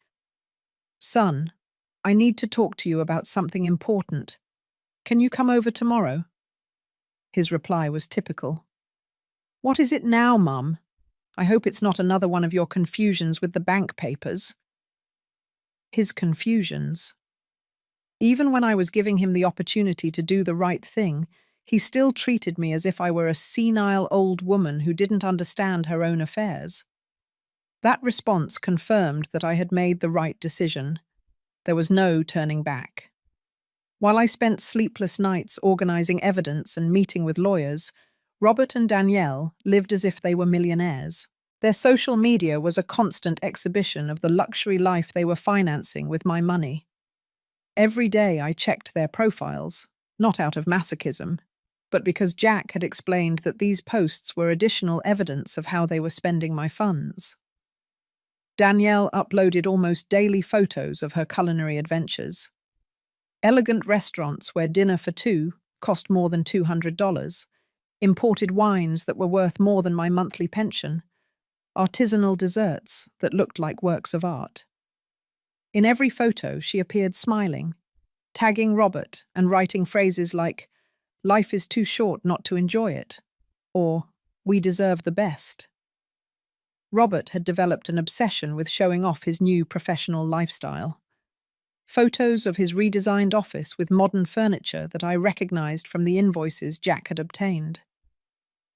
"Son, I need to talk to you about something important. Can you come over tomorrow?" His reply was typical. "What is it now, Mum? I hope it's not another one of your confusions with the bank papers." His confusions. Even when I was giving him the opportunity to do the right thing, he still treated me as if I were a senile old woman who didn't understand her own affairs. That response confirmed that I had made the right decision. There was no turning back. While I spent sleepless nights organizing evidence and meeting with lawyers, Robert and Danielle lived as if they were millionaires. Their social media was a constant exhibition of the luxury life they were financing with my money. Every day I checked their profiles, not out of masochism, but because Jack had explained that these posts were additional evidence of how they were spending my funds. Danielle uploaded almost daily photos of her culinary adventures. Elegant restaurants where dinner for two cost more than $200, imported wines that were worth more than my monthly pension, artisanal desserts that looked like works of art. In every photo, she appeared smiling, tagging Robert and writing phrases like, "Life is too short not to enjoy it," or "We deserve the best." Robert had developed an obsession with showing off his new professional lifestyle. Photos of his redesigned office with modern furniture that I recognized from the invoices Jack had obtained.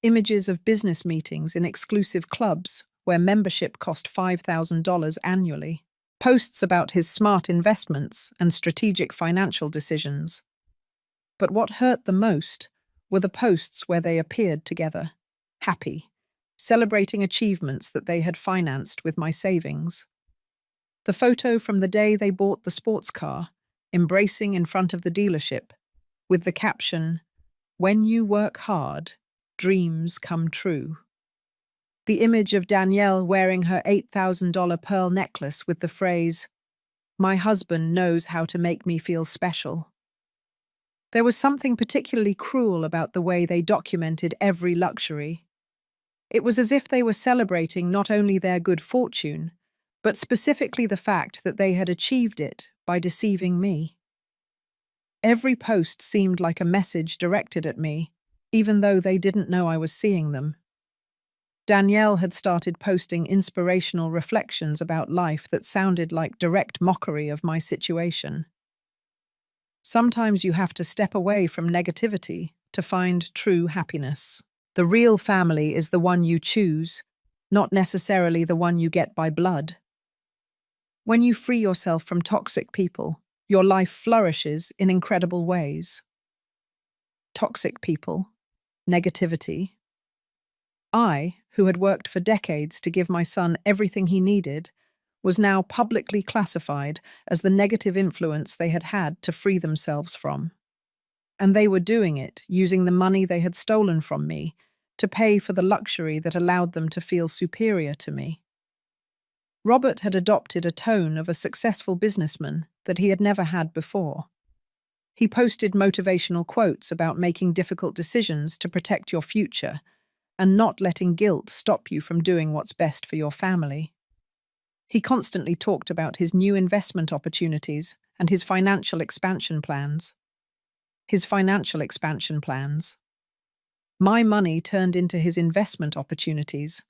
Images of business meetings in exclusive clubs where membership cost $5,000 annually. Posts about his smart investments and strategic financial decisions. But what hurt the most were the posts where they appeared together, happy, celebrating achievements that they had financed with my savings. The photo from the day they bought the sports car, embracing in front of the dealership, with the caption, "When you work hard, dreams come true." The image of Danielle wearing her $8,000 pearl necklace with the phrase, "My husband knows how to make me feel special." There was something particularly cruel about the way they documented every luxury. It was as if they were celebrating not only their good fortune, but specifically the fact that they had achieved it by deceiving me. Every post seemed like a message directed at me, even though they didn't know I was seeing them. Danielle had started posting inspirational reflections about life that sounded like direct mockery of my situation. Sometimes you have to step away from negativity to find true happiness. The real family is the one you choose, not necessarily the one you get by blood. When you free yourself from toxic people, your life flourishes in incredible ways. Toxic people, negativity. I, who had worked for decades to give my son everything he needed, was now publicly classified as the negative influence they had had to free themselves from. And they were doing it using the money they had stolen from me to pay for the luxury that allowed them to feel superior to me. Robert had adopted a tone of a successful businessman that he had never had before. He posted motivational quotes about making difficult decisions to protect your future and not letting guilt stop you from doing what's best for your family. He constantly talked about his new investment opportunities and his financial expansion plans. My money turned into his investment opportunities.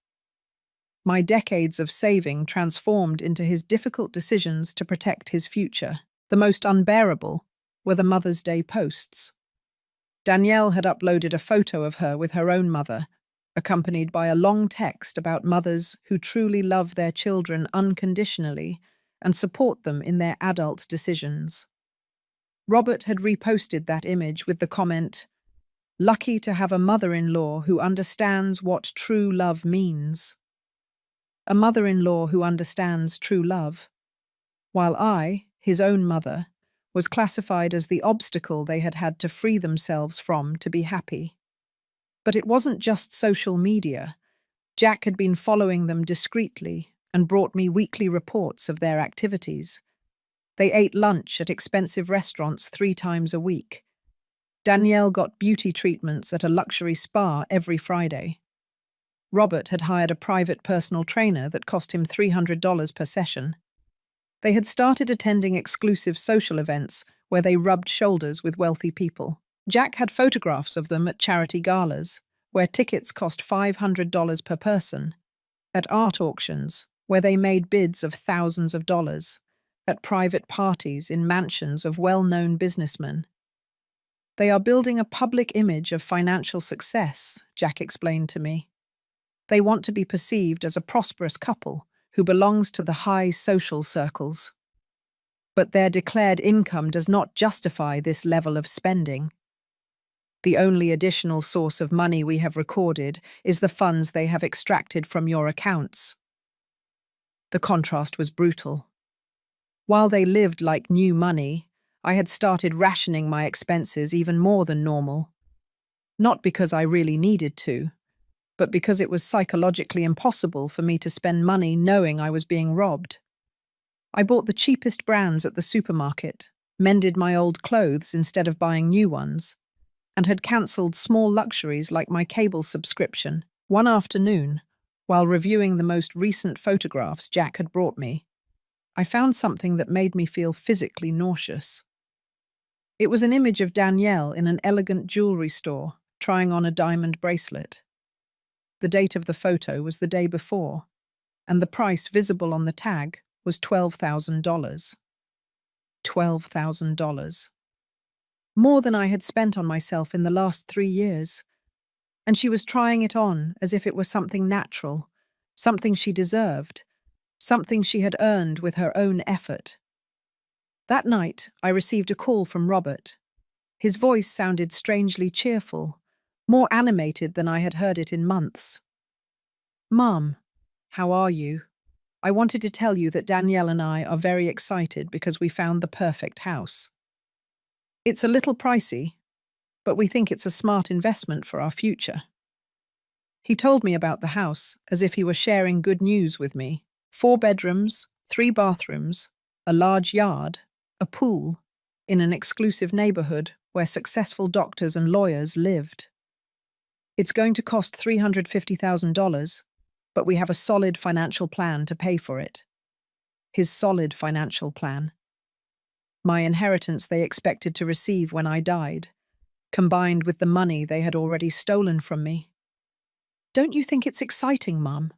My decades of saving transformed into his difficult decisions to protect his future. The most unbearable were the Mother's Day posts. Danielle had uploaded a photo of her with her own mother, accompanied by a long text about mothers who truly love their children unconditionally and support them in their adult decisions. Robert had reposted that image with the comment, "Lucky to have a mother-in-law who understands what true love means." A mother-in-law who understands true love, while I, his own mother, was classified as the obstacle they had had to free themselves from to be happy. But it wasn't just social media. Jack had been following them discreetly and brought me weekly reports of their activities. They ate lunch at expensive restaurants 3 times a week. Danielle got beauty treatments at a luxury spa every Friday. Robert had hired a private personal trainer that cost him $300 per session. They had started attending exclusive social events where they rubbed shoulders with wealthy people. Jack had photographs of them at charity galas, where tickets cost $500 per person, at art auctions, where they made bids of thousands of dollars, at private parties in mansions of well-known businessmen. They are building a public image of financial success, Jack explained to me. They want to be perceived as a prosperous couple who belongs to the high social circles. But their declared income does not justify this level of spending. The only additional source of money we have recorded is the funds they have extracted from your accounts. The contrast was brutal. While they lived like new money, I had started rationing my expenses even more than normal. Not because I really needed to, but because it was psychologically impossible for me to spend money knowing I was being robbed. I bought the cheapest brands at the supermarket, mended my old clothes instead of buying new ones, and had cancelled small luxuries like my cable subscription. One afternoon, while reviewing the most recent photographs Jack had brought me, I found something that made me feel physically nauseous. It was an image of Danielle in an elegant jewelry store, trying on a diamond bracelet. The date of the photo was the day before, and the price visible on the tag was $12,000. $12,000. More than I had spent on myself in the last 3 years. And she was trying it on as if it were something natural, something she deserved, something she had earned with her own effort. That night, I received a call from Robert. His voice sounded strangely cheerful, more animated than I had heard it in months. "Mom, how are you? I wanted to tell you that Danielle and I are very excited because we found the perfect house. It's a little pricey, but we think it's a smart investment for our future." He told me about the house as if he were sharing good news with me. 4 bedrooms, 3 bathrooms, a large yard, a pool, in an exclusive neighborhood where successful doctors and lawyers lived. "It's going to cost $350,000, but we have a solid financial plan to pay for it." His solid financial plan. My inheritance they expected to receive when I died, combined with the money they had already stolen from me. Don't you think it's exciting, Mum?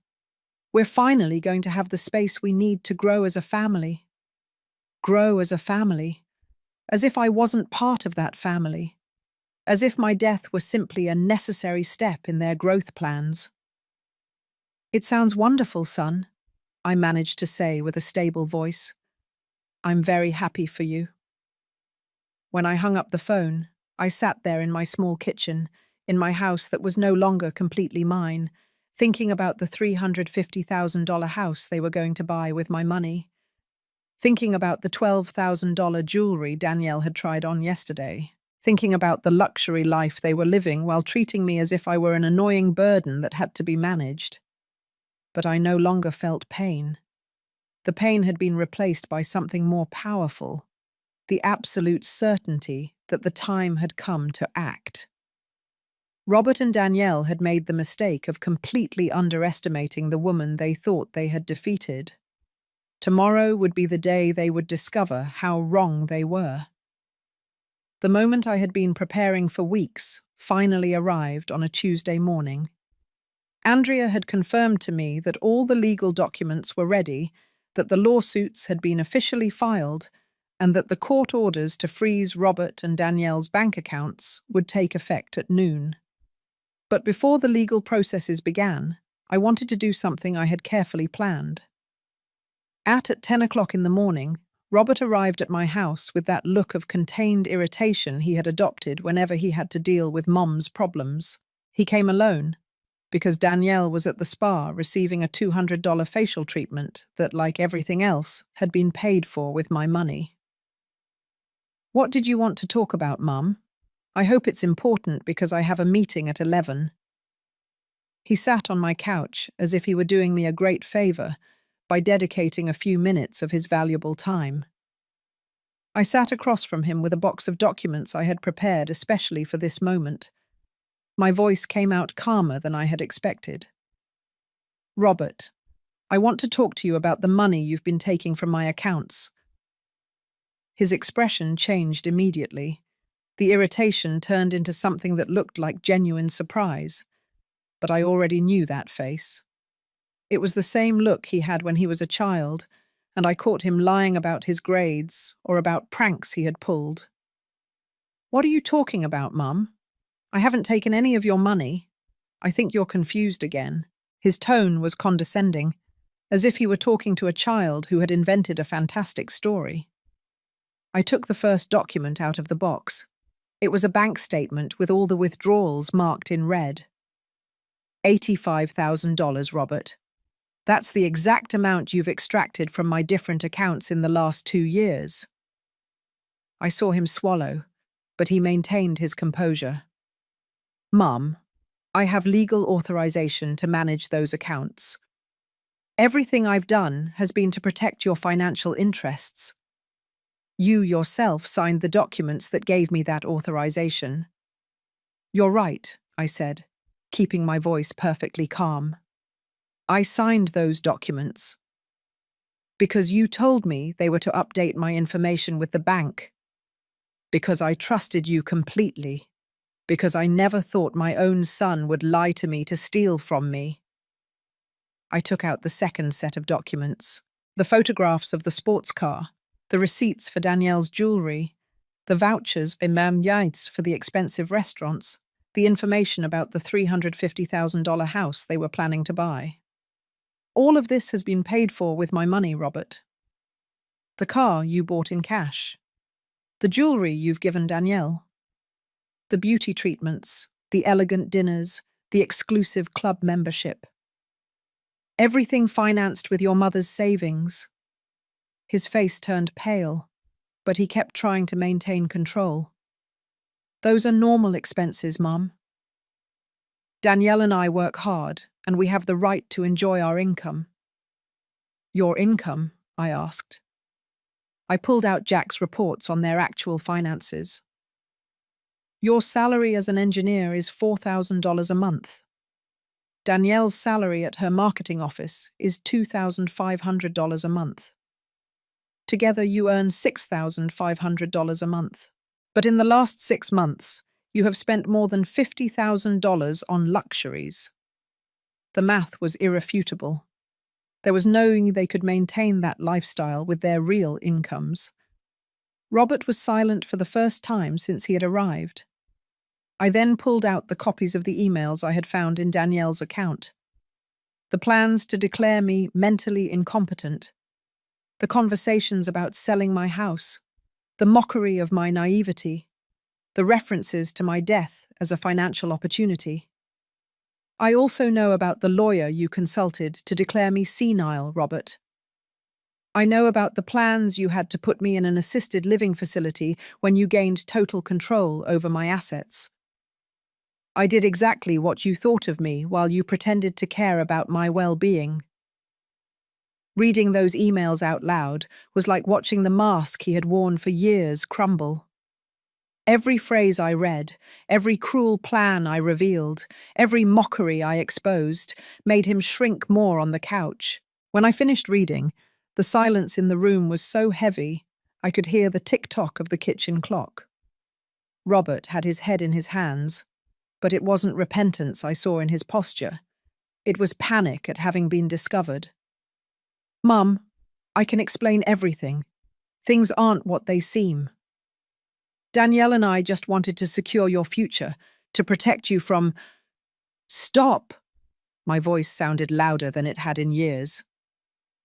We're finally going to have the space we need to grow as a family. Grow as a family. As if I wasn't part of that family. As if my death were simply a necessary step in their growth plans. It sounds wonderful, son, I managed to say with a stable voice. I'm very happy for you. When I hung up the phone, I sat there in my small kitchen, in my house that was no longer completely mine, thinking about the $350,000 house they were going to buy with my money. Thinking about the $12,000 jewelry Danielle had tried on yesterday. Thinking about the luxury life they were living while treating me as if I were an annoying burden that had to be managed. But I no longer felt pain. The pain had been replaced by something more powerful, the absolute certainty that the time had come to act. Robert and Danielle had made the mistake of completely underestimating the woman they thought they had defeated. Tomorrow would be the day they would discover how wrong they were. The moment I had been preparing for weeks finally arrived on a Tuesday morning. Andrea had confirmed to me that all the legal documents were ready, that the lawsuits had been officially filed, and that the court orders to freeze Robert and Danielle's bank accounts would take effect at noon. But before the legal processes began, I wanted to do something I had carefully planned. At 10 o'clock in the morning, Robert arrived at my house with that look of contained irritation he had adopted whenever he had to deal with Mom's problems. He came alone, because Danielle was at the spa receiving a $200 facial treatment that, like everything else, had been paid for with my money. What did you want to talk about, Mum? I hope it's important because I have a meeting at 11. He sat on my couch as if he were doing me a great favor by dedicating a few minutes of his valuable time. I sat across from him with a box of documents I had prepared especially for this moment. My voice came out calmer than I had expected. Robert, I want to talk to you about the money you've been taking from my accounts. His expression changed immediately. The irritation turned into something that looked like genuine surprise. But I already knew that face. It was the same look he had when he was a child, and I caught him lying about his grades or about pranks he had pulled. What are you talking about, Mum? I haven't taken any of your money. I think you're confused again. His tone was condescending, as if he were talking to a child who had invented a fantastic story. I took the first document out of the box. It was a bank statement with all the withdrawals marked in red. $85,000, Robert. That's the exact amount you've extracted from my different accounts in the last 2 years. I saw him swallow, but he maintained his composure. Mum, I have legal authorization to manage those accounts. Everything I've done has been to protect your financial interests. You yourself signed the documents that gave me that authorization. You're right, I said, keeping my voice perfectly calm. I signed those documents because you told me they were to update my information with the bank, because I trusted you completely, because I never thought my own son would lie to me to steal from me. I took out the second set of documents, the photographs of the sports car, the receipts for Danielle's jewelry, the vouchers for the expensive restaurants, the information about the $350,000 house they were planning to buy. All of this has been paid for with my money, Robert. The car you bought in cash. The jewelry you've given Danielle. The beauty treatments, the elegant dinners, the exclusive club membership. Everything financed with your mother's savings. His face turned pale, but he kept trying to maintain control. Those are normal expenses, Mum. Danielle and I work hard, and we have the right to enjoy our income. Your income? I asked. I pulled out Jack's reports on their actual finances. Your salary as an engineer is $4,000 a month. Danielle's salary at her marketing office is $2,500 a month. Together you earn $6,500 a month. But in the last 6 months, you have spent more than $50,000 on luxuries. The math was irrefutable. There was no way they could maintain that lifestyle with their real incomes. Robert was silent for the first time since he had arrived. I then pulled out the copies of the emails I had found in Danielle's account. The plans to declare me mentally incompetent. The conversations about selling my house. The mockery of my naivety. The references to my death as a financial opportunity. I also know about the lawyer you consulted to declare me senile, Robert. I know about the plans you had to put me in an assisted living facility when you gained total control over my assets. I did exactly what you thought of me while you pretended to care about my well-being. Reading those emails out loud was like watching the mask he had worn for years crumble. Every phrase I read, every cruel plan I revealed, every mockery I exposed, made him shrink more on the couch. When I finished reading, the silence in the room was so heavy I could hear the tick-tock of the kitchen clock. Robert had his head in his hands, but it wasn't repentance I saw in his posture. It was panic at having been discovered. "Mum, I can explain everything. Things aren't what they seem. Danielle and I just wanted to secure your future, to protect you from—" "Stop!" My voice sounded louder than it had in years.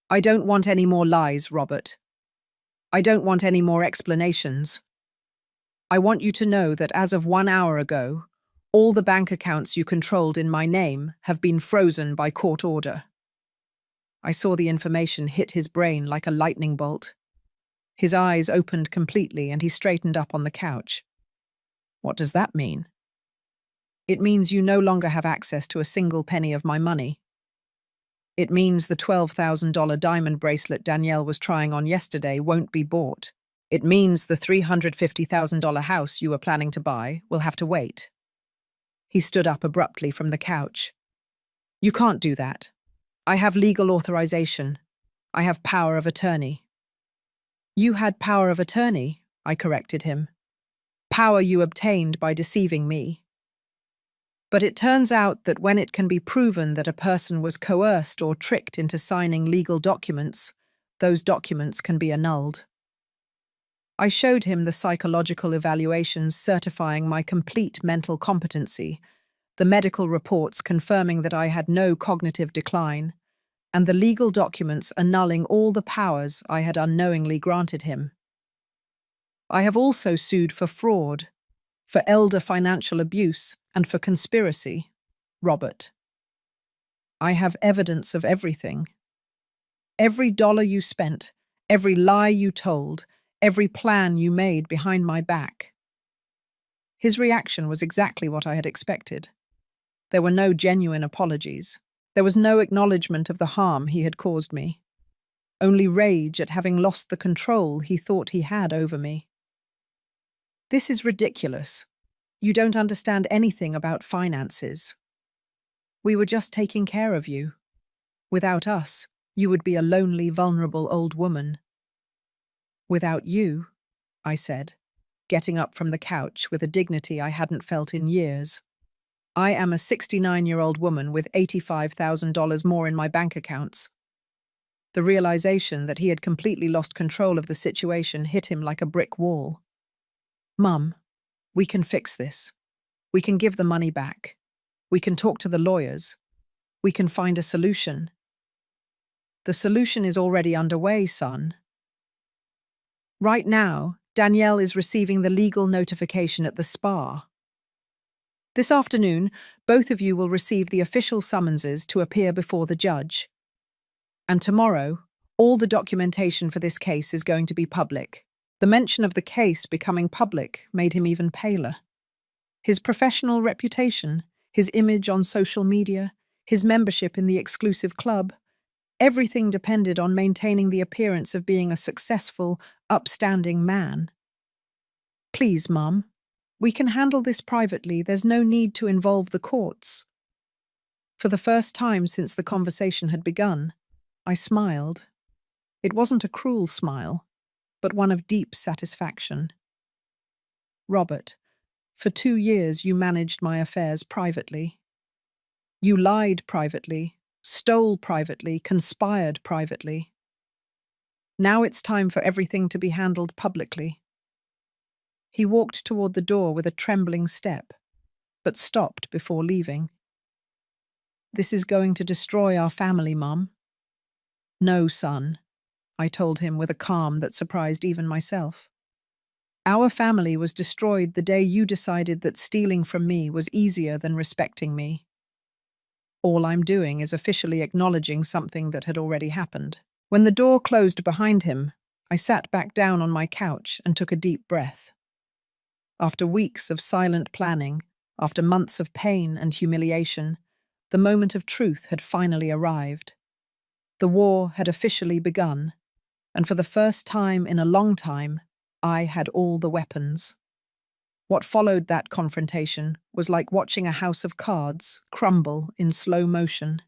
"I don't want any more lies, Robert. I don't want any more explanations. I want you to know that as of 1 hour ago, all the bank accounts you controlled in my name have been frozen by court order." I saw the information hit his brain like a lightning bolt. His eyes opened completely and he straightened up on the couch. "What does that mean?" "It means you no longer have access to a single penny of my money. It means the $12,000 diamond bracelet Danielle was trying on yesterday won't be bought. It means the $350,000 house you were planning to buy will have to wait." He stood up abruptly from the couch. "You can't do that. I have legal authorization. I have power of attorney." "You had power of attorney," I corrected him. "Power you obtained by deceiving me. But it turns out that when it can be proven that a person was coerced or tricked into signing legal documents, those documents can be annulled." I showed him the psychological evaluations certifying my complete mental competency, the medical reports confirming that I had no cognitive decline, and the legal documents annulling all the powers I had unknowingly granted him. I have also sued for fraud, for elder financial abuse, and for conspiracy, Robert. I have evidence of everything. Every dollar you spent, every lie you told, every plan you made behind my back. His reaction was exactly what I had expected. There were no genuine apologies. There was no acknowledgement of the harm he had caused me. Only rage at having lost the control he thought he had over me. "This is ridiculous. You don't understand anything about finances. We were just taking care of you. Without us, you would be a lonely, vulnerable old woman." "Without you," I said, getting up from the couch with a dignity I hadn't felt in years. "I am a 69-year-old woman with $85,000 more in my bank accounts." The realization that he had completely lost control of the situation hit him like a brick wall. "Mum, we can fix this. We can give the money back. We can talk to the lawyers. We can find a solution." "The solution is already underway, son. Right now, Danielle is receiving the legal notification at the spa. This afternoon, both of you will receive the official summonses to appear before the judge. And tomorrow, all the documentation for this case is going to be public." The mention of the case becoming public made him even paler. His professional reputation, his image on social media, his membership in the exclusive club, everything depended on maintaining the appearance of being a successful, upstanding man. "Please, Mum, we can handle this privately. There's no need to involve the courts." For the first time since the conversation had begun, I smiled. It wasn't a cruel smile, but one of deep satisfaction. "Robert, for 2 years you managed my affairs privately. You lied privately, stole privately, conspired privately. Now it's time for everything to be handled publicly. He walked toward the door with a trembling step, but stopped before leaving. This is going to destroy our family, Mum. No, son, I told him with a calm that surprised even myself. Our family was destroyed the day you decided that stealing from me was easier than respecting me. All I'm doing is officially acknowledging something that had already happened. When the door closed behind him, I sat back down on my couch and took a deep breath. After weeks of silent planning, after months of pain and humiliation, the moment of truth had finally arrived. The war had officially begun, and for the first time in a long time, I had all the weapons. What followed that confrontation was like watching a house of cards crumble in slow motion.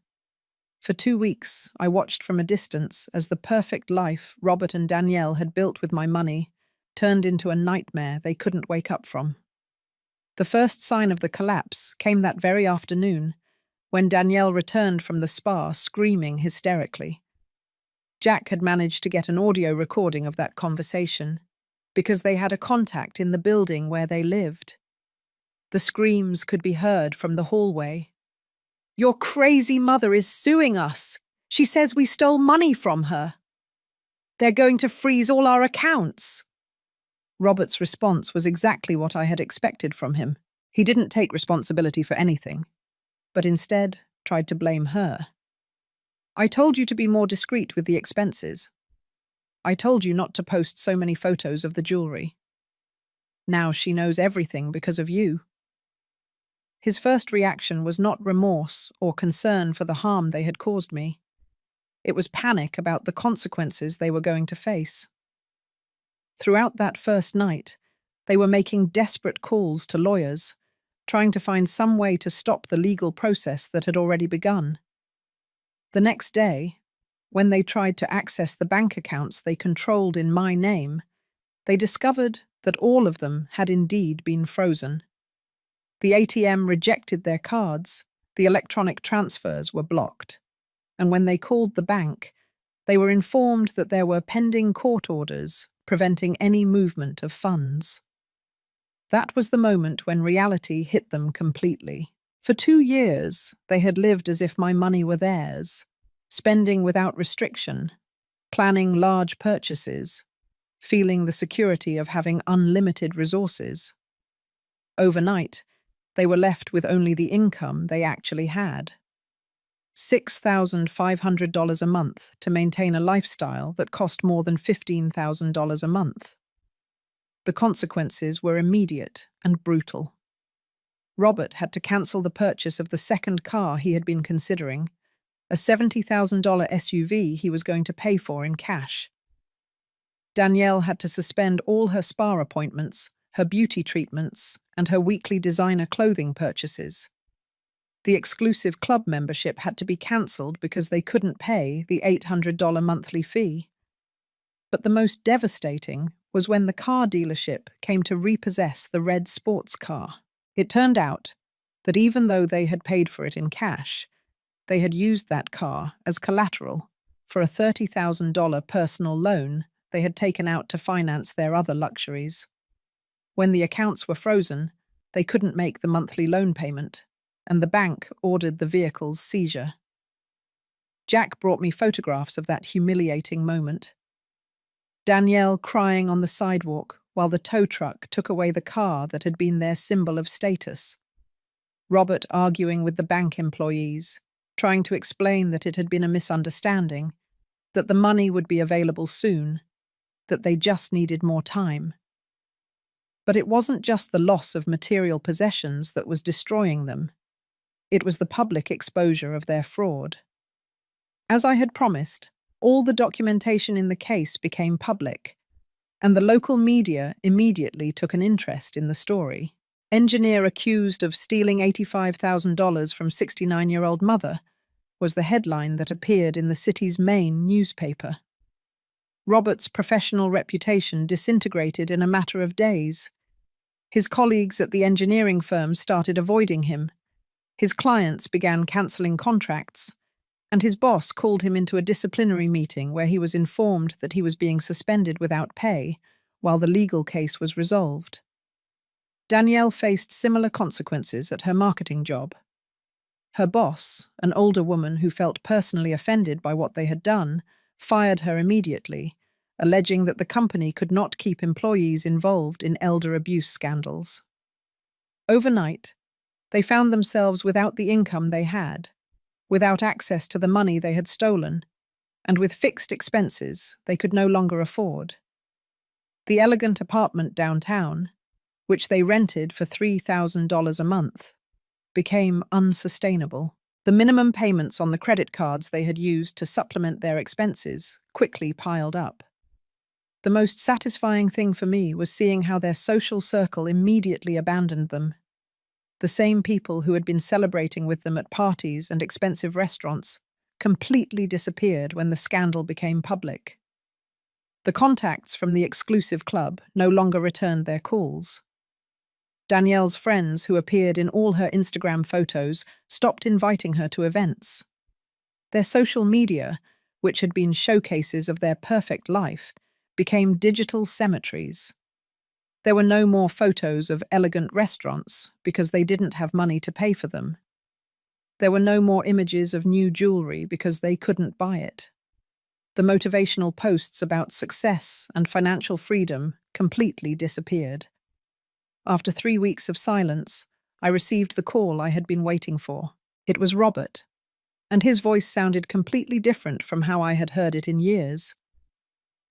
For 2 weeks, I watched from a distance as the perfect life Robert and Danielle had built with my money turned into a nightmare they couldn't wake up from. The first sign of the collapse came that very afternoon, when Danielle returned from the spa screaming hysterically. Jack had managed to get an audio recording of that conversation, because they had a contact in the building where they lived. The screams could be heard from the hallway. "Your crazy mother is suing us. She says we stole money from her. They're going to freeze all our accounts." Robert's response was exactly what I had expected from him. He didn't take responsibility for anything, but instead tried to blame her. "I told you to be more discreet with the expenses. I told you not to post so many photos of the jewelry. Now she knows everything because of you." His first reaction was not remorse or concern for the harm they had caused me. It was panic about the consequences they were going to face. Throughout that first night, they were making desperate calls to lawyers, trying to find some way to stop the legal process that had already begun. The next day, when they tried to access the bank accounts they controlled in my name, they discovered that all of them had indeed been frozen. The ATM rejected their cards, the electronic transfers were blocked, and when they called the bank, they were informed that there were pending court orders preventing any movement of funds. That was the moment when reality hit them completely. For 2 years, they had lived as if my money were theirs, spending without restriction, planning large purchases, feeling the security of having unlimited resources. Overnight, they were left with only the income they actually had. $6,500 a month to maintain a lifestyle that cost more than $15,000 a month. The consequences were immediate and brutal. Robert had to cancel the purchase of the second car he had been considering, a $70,000 SUV he was going to pay for in cash. Danielle had to suspend all her spa appointments, her beauty treatments, and her weekly designer clothing purchases. The exclusive club membership had to be cancelled because they couldn't pay the $800 monthly fee. But the most devastating was when the car dealership came to repossess the red sports car. It turned out that even though they had paid for it in cash, they had used that car as collateral for a $30,000 personal loan they had taken out to finance their other luxuries. When the accounts were frozen, they couldn't make the monthly loan payment, and the bank ordered the vehicle's seizure. Jack brought me photographs of that humiliating moment. Danielle crying on the sidewalk while the tow truck took away the car that had been their symbol of status. Robert arguing with the bank employees, trying to explain that it had been a misunderstanding, that the money would be available soon, that they just needed more time. But it wasn't just the loss of material possessions that was destroying them. It was the public exposure of their fraud. As I had promised, all the documentation in the case became public, and the local media immediately took an interest in the story. "Engineer accused of stealing $85,000 from 69-year-old mother" was the headline that appeared in the city's main newspaper. Robert's professional reputation disintegrated in a matter of days. His colleagues at the engineering firm started avoiding him, His clients began cancelling contracts, and his boss called him into a disciplinary meeting where he was informed that he was being suspended without pay while the legal case was resolved. Danielle faced similar consequences at her marketing job. Her boss, an older woman who felt personally offended by what they had done, fired her immediately, alleging that the company could not keep employees involved in elder abuse scandals. Overnight, they found themselves without the income they had, without access to the money they had stolen, and with fixed expenses they could no longer afford. The elegant apartment downtown, which they rented for $3,000 a month, became unsustainable. The minimum payments on the credit cards they had used to supplement their expenses quickly piled up. The most satisfying thing for me was seeing how their social circle immediately abandoned them. The same people who had been celebrating with them at parties and expensive restaurants completely disappeared when the scandal became public. The contacts from the exclusive club no longer returned their calls. Danielle's friends, who appeared in all her Instagram photos, stopped inviting her to events. Their social media, which had been showcases of their perfect life, became digital cemeteries. There were no more photos of elegant restaurants because they didn't have money to pay for them. There were no more images of new jewelry because they couldn't buy it. The motivational posts about success and financial freedom completely disappeared. After 3 weeks of silence, I received the call I had been waiting for. It was Robert, and his voice sounded completely different from how I had heard it in years.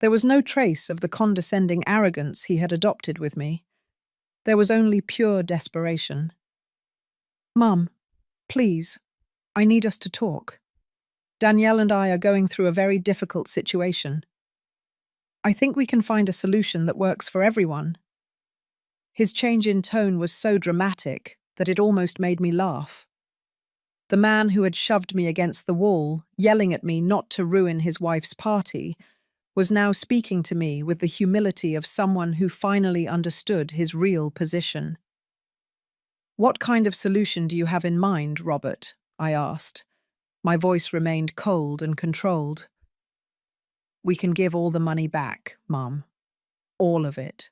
There was no trace of the condescending arrogance he had adopted with me. There was only pure desperation. "Mum, please, I need us to talk. Danielle and I are going through a very difficult situation. I think we can find a solution that works for everyone." His change in tone was so dramatic that it almost made me laugh. The man who had shoved me against the wall, yelling at me not to ruin his wife's party, was now speaking to me with the humility of someone who finally understood his real position. "What kind of solution do you have in mind, Robert?" I asked. My voice remained cold and controlled. "We can give all the money back, Mum. All of it.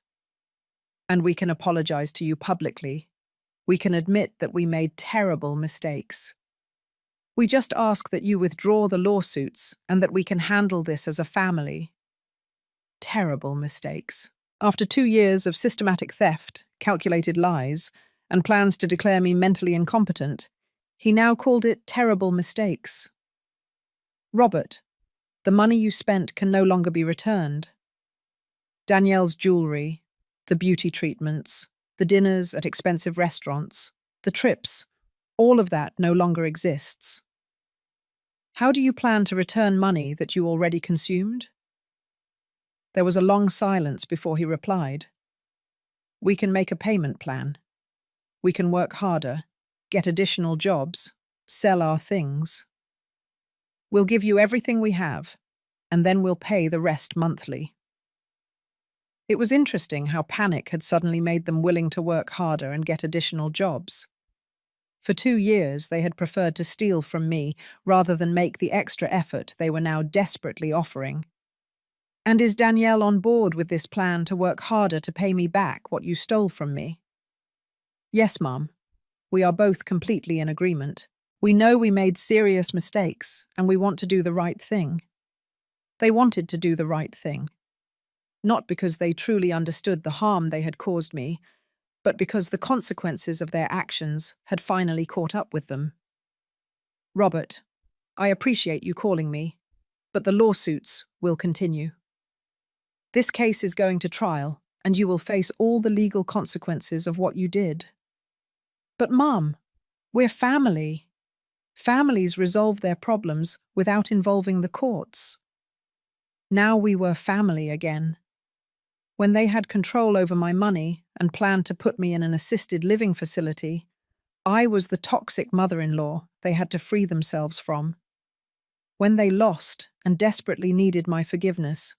And we can apologize to you publicly. We can admit that we made terrible mistakes. We just ask that you withdraw the lawsuits and that we can handle this as a family." Terrible mistakes. After 2 years of systematic theft, calculated lies, and plans to declare me mentally incompetent, he now called it terrible mistakes. "Robert, the money you spent can no longer be returned. Danielle's jewelry, the beauty treatments, the dinners at expensive restaurants, the trips, all of that no longer exists. How do you plan to return money that you already consumed?" There was a long silence before he replied. "We can make a payment plan. We can work harder, get additional jobs, sell our things. We'll give you everything we have, and then we'll pay the rest monthly." It was interesting how panic had suddenly made them willing to work harder and get additional jobs. For 2 years, they had preferred to steal from me rather than make the extra effort they were now desperately offering. "And is Danielle on board with this plan to work harder to pay me back what you stole from me?" "Yes, Mum. We are both completely in agreement. We know we made serious mistakes, and we want to do the right thing." They wanted to do the right thing. Not because they truly understood the harm they had caused me, but because the consequences of their actions had finally caught up with them. "Robert, I appreciate you calling me, but the lawsuits will continue. This case is going to trial, and you will face all the legal consequences of what you did." "But Mum, we're family. Families resolve their problems without involving the courts." Now we were family again. When they had control over my money and planned to put me in an assisted living facility, I was the toxic mother-in-law they had to free themselves from. When they lost and desperately needed my forgiveness,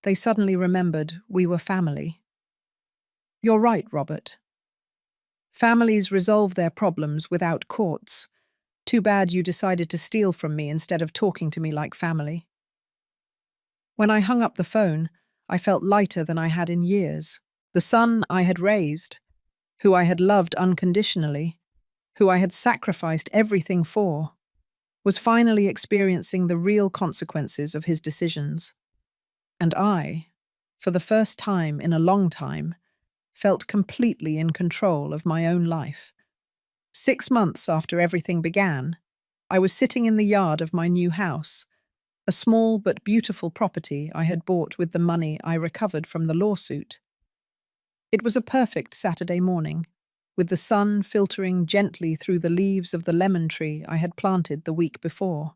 they suddenly remembered we were family. "You're right, Robert. Families resolve their problems without courts. Too bad you decided to steal from me instead of talking to me like family. When I hung up the phone, I felt lighter than I had in years. The son I had raised, who I had loved unconditionally, who I had sacrificed everything for, was finally experiencing the real consequences of his decisions. And I, for the first time in a long time, felt completely in control of my own life. 6 months after everything began, I was sitting in the yard of my new house, a small but beautiful property I had bought with the money I recovered from the lawsuit. It was a perfect Saturday morning, with the sun filtering gently through the leaves of the lemon tree I had planted the week before.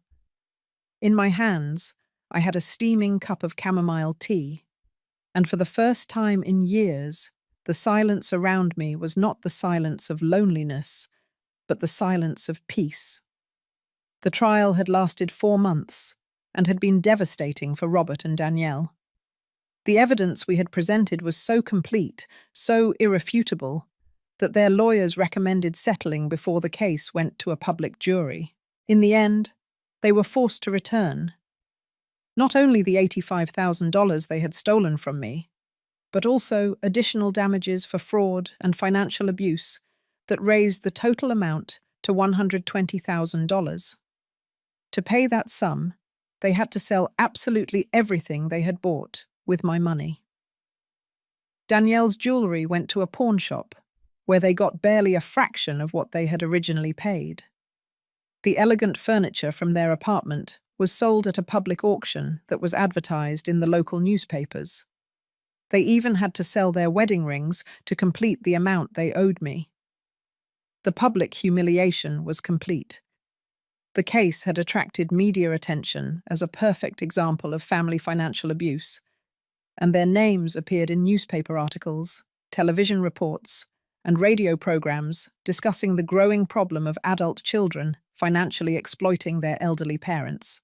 In my hands, I had a steaming cup of chamomile tea, and for the first time in years, the silence around me was not the silence of loneliness, but the silence of peace. The trial had lasted 4 months and had been devastating for Robert and Danielle. The evidence we had presented was so complete, so irrefutable, that their lawyers recommended settling before the case went to a public jury. In the end, they were forced to return not only the $85,000 they had stolen from me, but also additional damages for fraud and financial abuse that raised the total amount to $120,000. To pay that sum, they had to sell absolutely everything they had bought with my money. Danielle's jewelry went to a pawn shop, where they got barely a fraction of what they had originally paid. The elegant furniture from their apartment was sold at a public auction that was advertised in the local newspapers. They even had to sell their wedding rings to complete the amount they owed me. The public humiliation was complete. The case had attracted media attention as a perfect example of family financial abuse, and their names appeared in newspaper articles, television reports, and radio programs discussing the growing problem of adult children financially exploiting their elderly parents.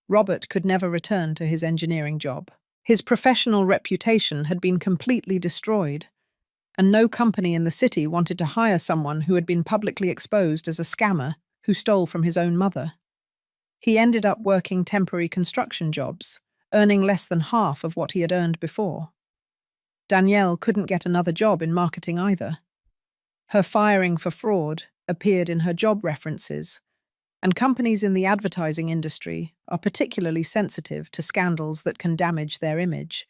Robert could never return to his engineering job. His professional reputation had been completely destroyed, and no company in the city wanted to hire someone who had been publicly exposed as a scammer who stole from his own mother. He ended up working temporary construction jobs, earning less than half of what he had earned before. Danielle couldn't get another job in marketing either. Her firing for fraud appeared in her job references, and companies in the advertising industry are particularly sensitive to scandals that can damage their image.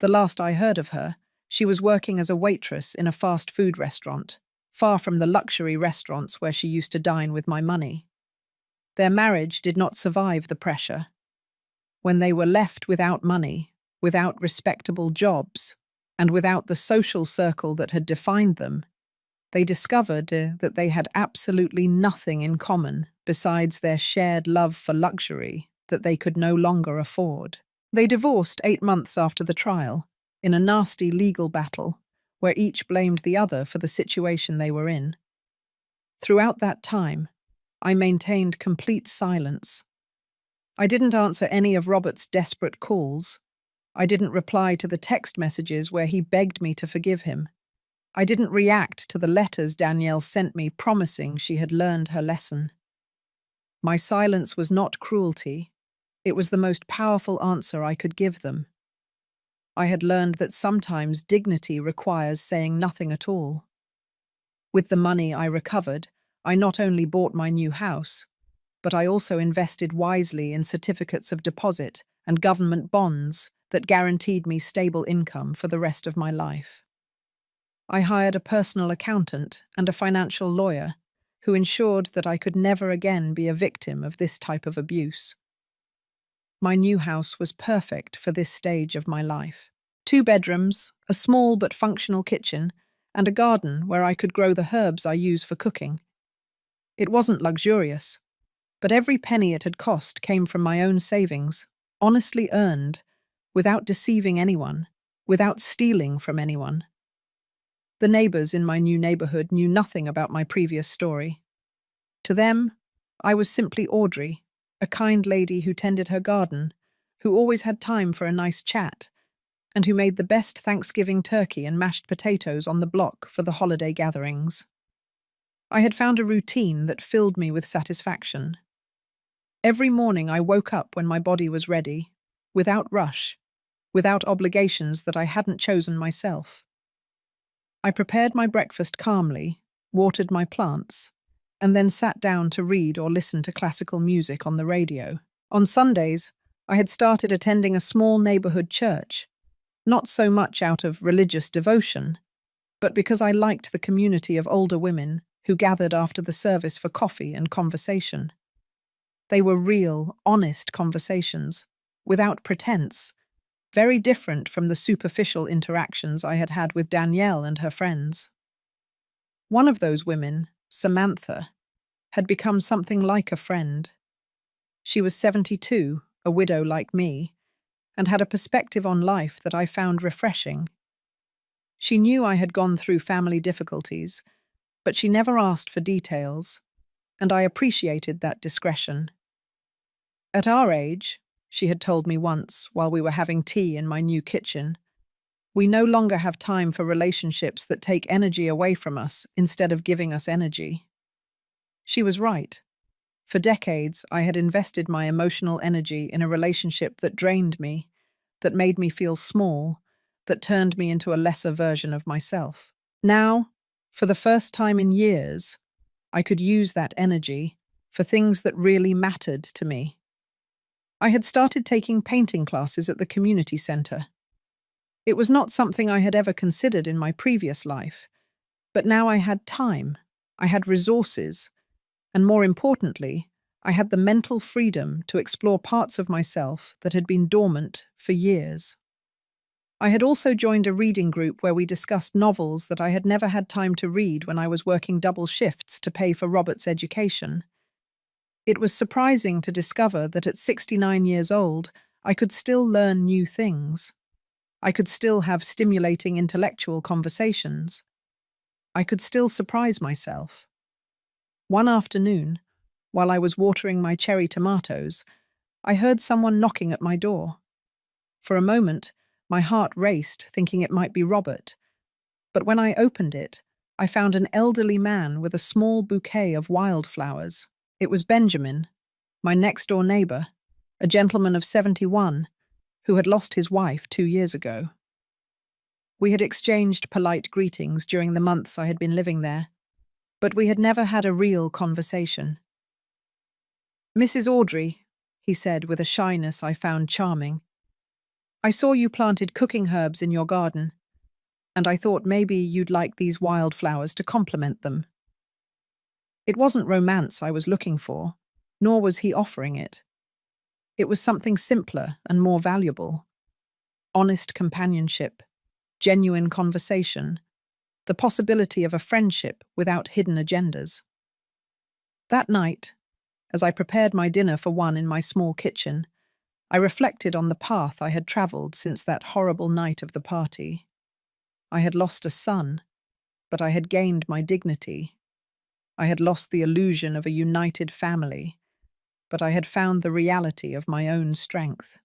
The last I heard of her, she was working as a waitress in a fast food restaurant, far from the luxury restaurants where she used to dine with my money. Their marriage did not survive the pressure. When they were left without money, without respectable jobs, and without the social circle that had defined them, they discovered that they had absolutely nothing in common besides their shared love for luxury that they could no longer afford. They divorced 8 months after the trial, in a nasty legal battle where each blamed the other for the situation they were in. Throughout that time, I maintained complete silence. I didn't answer any of Robert's desperate calls. I didn't reply to the text messages where he begged me to forgive him. I didn't react to the letters Danielle sent me promising she had learned her lesson. My silence was not cruelty. It was the most powerful answer I could give them. I had learned that sometimes dignity requires saying nothing at all. With the money I recovered, I not only bought my new house, but I also invested wisely in certificates of deposit and government bonds that guaranteed me stable income for the rest of my life. I hired a personal accountant and a financial lawyer who ensured that I could never again be a victim of this type of abuse. My new house was perfect for this stage of my life. 2 bedrooms, a small but functional kitchen, and a garden where I could grow the herbs I use for cooking. It wasn't luxurious, but every penny it had cost came from my own savings, honestly earned, without deceiving anyone, without stealing from anyone. The neighbors in my new neighborhood knew nothing about my previous story. To them, I was simply Audrey, a kind lady who tended her garden, who always had time for a nice chat, and who made the best Thanksgiving turkey and mashed potatoes on the block for the holiday gatherings. I had found a routine that filled me with satisfaction. Every morning I woke up when my body was ready, without rush, without obligations that I hadn't chosen myself. I prepared my breakfast calmly, watered my plants, and then sat down to read or listen to classical music on the radio. On Sundays, I had started attending a small neighborhood church, not so much out of religious devotion, but because I liked the community of older women who gathered after the service for coffee and conversation. They were real, honest conversations, without pretense, very different from the superficial interactions I had had with Danielle and her friends. One of those women, Samantha, had become something like a friend. She was 72, a widow like me, and had a perspective on life that I found refreshing. She knew I had gone through family difficulties, but she never asked for details, and I appreciated that discretion. At our age, she had told me once while we were having tea in my new kitchen, we no longer have time for relationships that take energy away from us instead of giving us energy. She was right. For decades, I had invested my emotional energy in a relationship that drained me, that made me feel small, that turned me into a lesser version of myself. Now, for the first time in years, I could use that energy for things that really mattered to me. I had started taking painting classes at the community center. It was not something I had ever considered in my previous life, but now I had time, I had resources, and more importantly, I had the mental freedom to explore parts of myself that had been dormant for years. I had also joined a reading group where we discussed novels that I had never had time to read when I was working double shifts to pay for Robert's education. It was surprising to discover that at 69 years old, I could still learn new things. I could still have stimulating intellectual conversations. I could still surprise myself. One afternoon, while I was watering my cherry tomatoes, I heard someone knocking at my door. For a moment, my heart raced, thinking it might be Robert. But when I opened it, I found an elderly man with a small bouquet of wildflowers. It was Benjamin, my next-door neighbor, a gentleman of 71, who had lost his wife 2 years ago. We had exchanged polite greetings during the months I had been living there, but we had never had a real conversation. "Mrs. Audrey," he said with a shyness I found charming, "I saw you planted cooking herbs in your garden, and I thought maybe you'd like these wildflowers to complement them." It wasn't romance I was looking for, nor was he offering it. It was something simpler and more valuable. Honest companionship, genuine conversation, the possibility of a friendship without hidden agendas. That night, as I prepared my dinner for one in my small kitchen, I reflected on the path I had traveled since that horrible night of the party. I had lost a son, but I had gained my dignity. I had lost the illusion of a united family, but I had found the reality of my own strength.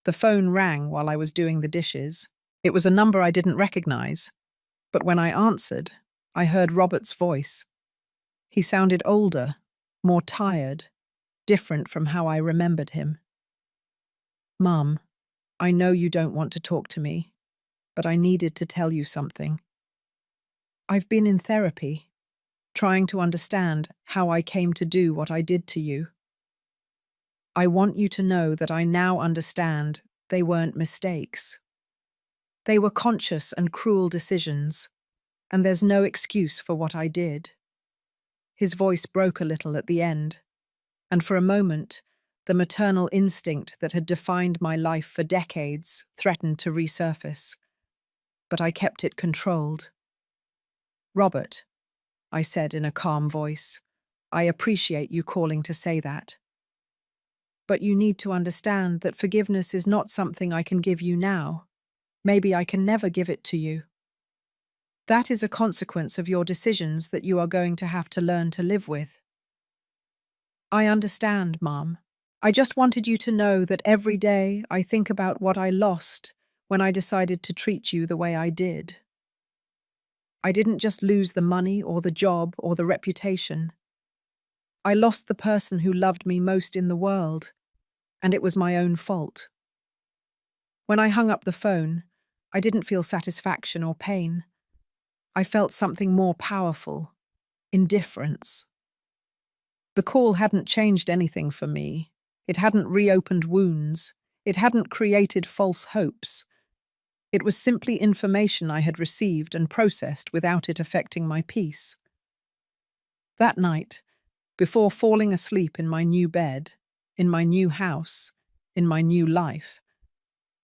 The phone rang while I was doing the dishes. It was a number I didn't recognize, but when I answered, I heard Robert's voice. He sounded older, more tired, different from how I remembered him. "Mum, I know you don't want to talk to me, but I needed to tell you something. I've been in therapy, trying to understand how I came to do what I did to you. I want you to know that I now understand they weren't mistakes. They were conscious and cruel decisions, and there's no excuse for what I did." His voice broke a little at the end, and for a moment, the maternal instinct that had defined my life for decades threatened to resurface. But I kept it controlled. "Robert," I said in a calm voice, "I appreciate you calling to say that. But you need to understand that forgiveness is not something I can give you now. Maybe I can never give it to you. That is a consequence of your decisions that you are going to have to learn to live with." "I understand, Mom. I just wanted you to know that every day I think about what I lost when I decided to treat you the way I did. I didn't just lose the money or the job or the reputation. I lost the person who loved me most in the world, and it was my own fault. When I hung up the phone, I didn't feel satisfaction or pain. I felt something more powerful: indifference. The call hadn't changed anything for me. It hadn't reopened wounds. It hadn't created false hopes. It was simply information I had received and processed without it affecting my peace. That night, before falling asleep in my new bed, in my new house, in my new life,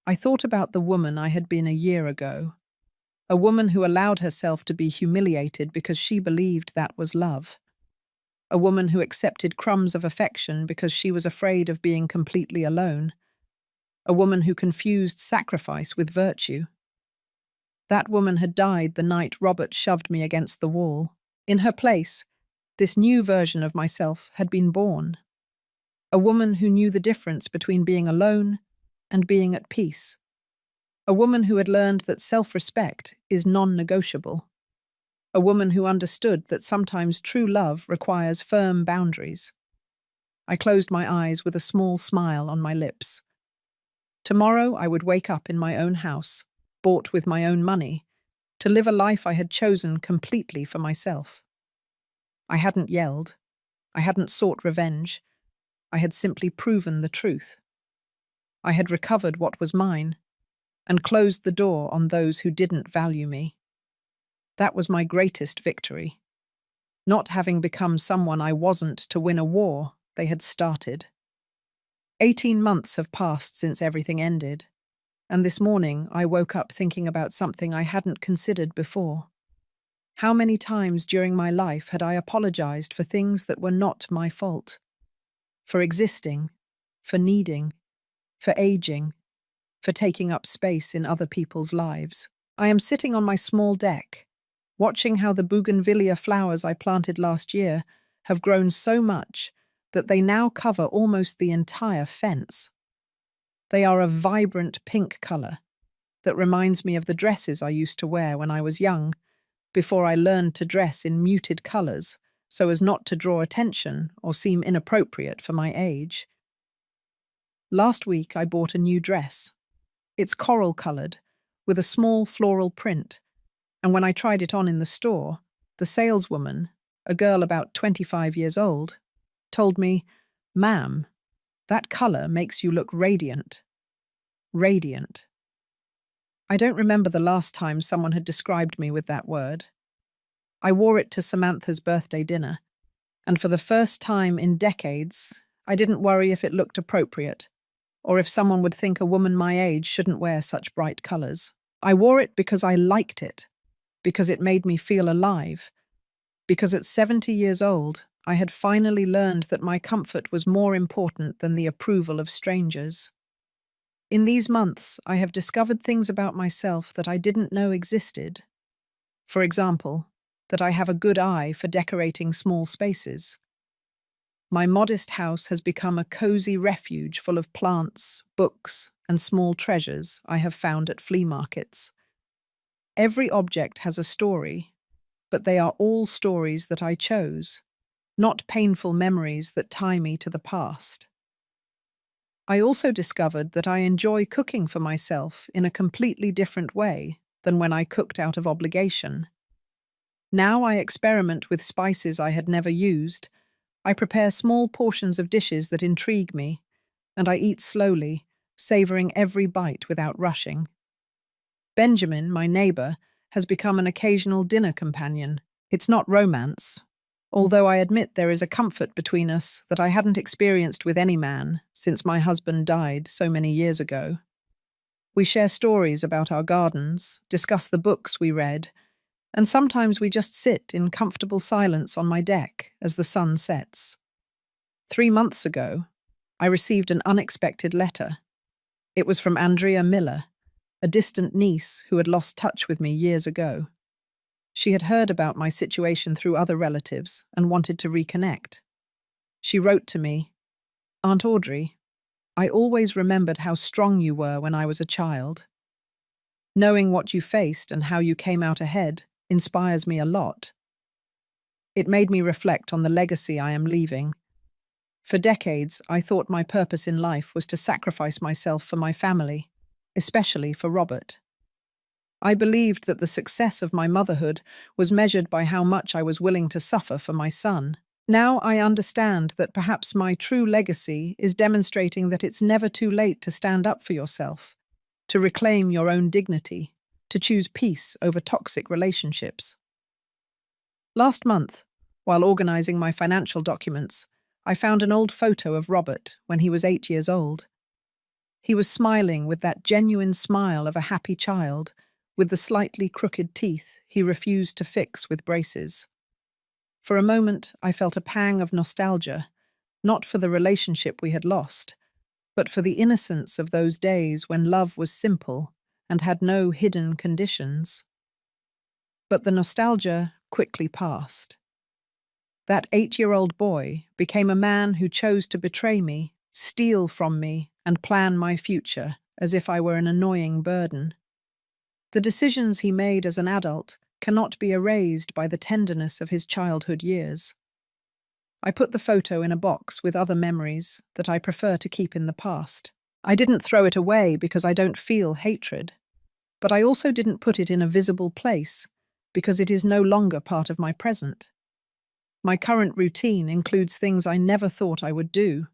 I thought about the woman I had been a year ago, a woman who allowed herself to be humiliated because she believed that was love, a woman who accepted crumbs of affection because she was afraid of being completely alone, a woman who confused sacrifice with virtue. That woman had died the night Robert shoved me against the wall. In her place, this new version of myself had been born. A woman who knew the difference between being alone and being at peace. A woman who had learned that self-respect is non-negotiable. A woman who understood that sometimes true love requires firm boundaries. I closed my eyes with a small smile on my lips. Tomorrow I would wake up in my own house, bought with my own money, to live a life I had chosen completely for myself. I hadn't yelled. I hadn't sought revenge. I had simply proven the truth. I had recovered what was mine and closed the door on those who didn't value me. That was my greatest victory. Not having become someone I wasn't to win a war they had started. 18 months have passed since everything ended, and this morning I woke up thinking about something I hadn't considered before. How many times during my life had I apologized for things that were not my fault? For existing, for needing, for aging, for taking up space in other people's lives. I am sitting on my small deck, watching how the bougainvillea flowers I planted last year have grown so much that they now cover almost the entire fence. They are a vibrant pink color that reminds me of the dresses I used to wear when I was young, before I learned to dress in muted colors so as not to draw attention or seem inappropriate for my age. Last week I bought a new dress. It's coral-colored, with a small floral print, and when I tried it on in the store, the saleswoman, a girl about 25 years old, told me, "Ma'am, that color makes you look radiant." Radiant. I don't remember the last time someone had described me with that word. I wore it to Samantha's birthday dinner, and for the first time in decades, I didn't worry if it looked appropriate, or if someone would think a woman my age shouldn't wear such bright colors. I wore it because I liked it, because it made me feel alive, because at 70 years old, I had finally learned that my comfort was more important than the approval of strangers. In these months, I have discovered things about myself that I didn't know existed. For example, that I have a good eye for decorating small spaces. My modest house has become a cozy refuge full of plants, books, and small treasures I have found at flea markets. Every object has a story, but they are all stories that I chose, not painful memories that tie me to the past. I also discovered that I enjoy cooking for myself in a completely different way than when I cooked out of obligation. Now I experiment with spices I had never used. I prepare small portions of dishes that intrigue me, and I eat slowly, savoring every bite without rushing. Benjamin, my neighbor, has become an occasional dinner companion. It's not romance, although I admit there is a comfort between us that I hadn't experienced with any man since my husband died so many years ago. We share stories about our gardens, discuss the books we read, and sometimes we just sit in comfortable silence on my deck as the sun sets. 3 months ago, I received an unexpected letter. It was from Andrea Miller, a distant niece who had lost touch with me years ago. She had heard about my situation through other relatives and wanted to reconnect. She wrote to me, "Aunt Audrey, I always remembered how strong you were when I was a child. Knowing what you faced and how you came out ahead inspires me a lot. It made me reflect on the legacy I am leaving. For decades, I thought my purpose in life was to sacrifice myself for my family, especially for Robert. I believed that the success of my motherhood was measured by how much I was willing to suffer for my son. Now I understand that perhaps my true legacy is demonstrating that it's never too late to stand up for yourself, to reclaim your own dignity, to choose peace over toxic relationships. Last month, while organizing my financial documents, I found an old photo of Robert when he was 8 years old. He was smiling with that genuine smile of a happy child, with the slightly crooked teeth he refused to fix with braces. For a moment, I felt a pang of nostalgia, not for the relationship we had lost, but for the innocence of those days when love was simple and had no hidden conditions. But the nostalgia quickly passed. That 8-year-old boy became a man who chose to betray me, steal from me, and plan my future as if I were an annoying burden. The decisions he made as an adult cannot be erased by the tenderness of his childhood years. I put the photo in a box with other memories that I prefer to keep in the past. I didn't throw it away because I don't feel hatred, but I also didn't put it in a visible place because it is no longer part of my present. My current routine includes things I never thought I would do.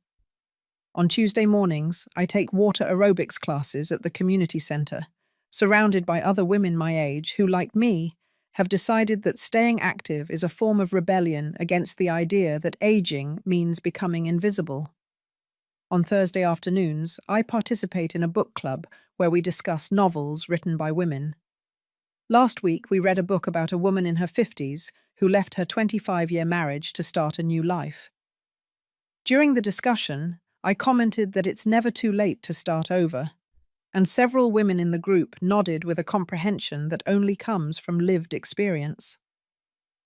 On Tuesday mornings, I take water aerobics classes at the community centre, surrounded by other women my age who, like me, have decided that staying active is a form of rebellion against the idea that aging means becoming invisible. On Thursday afternoons, I participate in a book club where we discuss novels written by women. Last week, we read a book about a woman in her 50s who left her 25-year marriage to start a new life. During the discussion, I commented that it's never too late to start over, and several women in the group nodded with a comprehension that only comes from lived experience.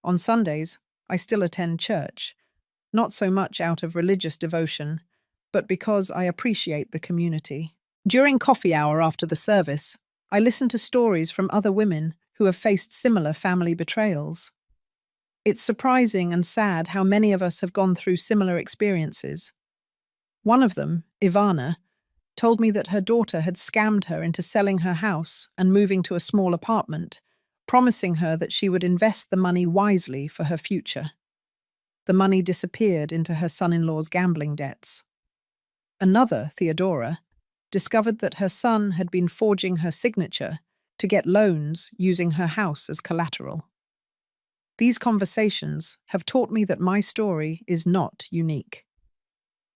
On Sundays, I still attend church, not so much out of religious devotion, but because I appreciate the community. During coffee hour after the service, I listen to stories from other women who have faced similar family betrayals. It's surprising and sad how many of us have gone through similar experiences. One of them, Ivana, told me that her daughter had scammed her into selling her house and moving to a small apartment, promising her that she would invest the money wisely for her future. The money disappeared into her son-in-law's gambling debts. Another, Theodora, discovered that her son had been forging her signature to get loans using her house as collateral. These conversations have taught me that my story is not unique.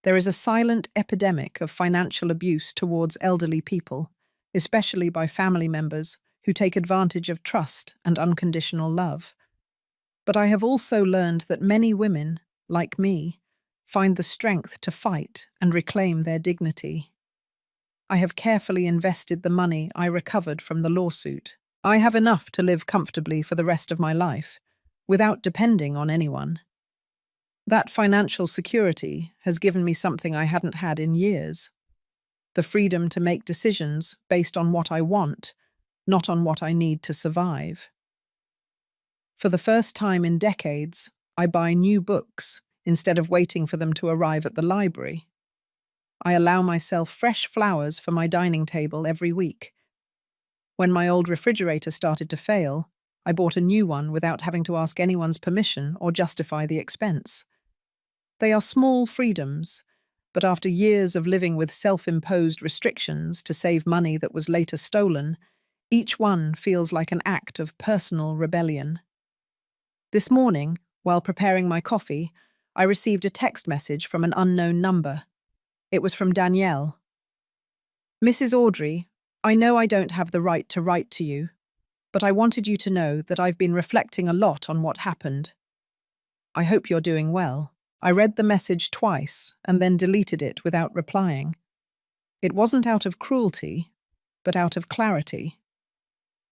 There is a silent epidemic of financial abuse towards elderly people, especially by family members who take advantage of trust and unconditional love. But I have also learned that many women, like me, find the strength to fight and reclaim their dignity. I have carefully invested the money I recovered from the lawsuit. I have enough to live comfortably for the rest of my life, without depending on anyone. That financial security has given me something I hadn't had in years: the freedom to make decisions based on what I want, not on what I need to survive. For the first time in decades, I buy new books instead of waiting for them to arrive at the library. I allow myself fresh flowers for my dining table every week. When my old refrigerator started to fail, I bought a new one without having to ask anyone's permission or justify the expense. They are small freedoms, but after years of living with self-imposed restrictions to save money that was later stolen, each one feels like an act of personal rebellion. This morning, while preparing my coffee, I received a text message from an unknown number. It was from Danielle. "Mrs. Audrey, I know I don't have the right to write to you, but I wanted you to know that I've been reflecting a lot on what happened. I hope you're doing well." I read the message twice and then deleted it without replying. It wasn't out of cruelty, but out of clarity.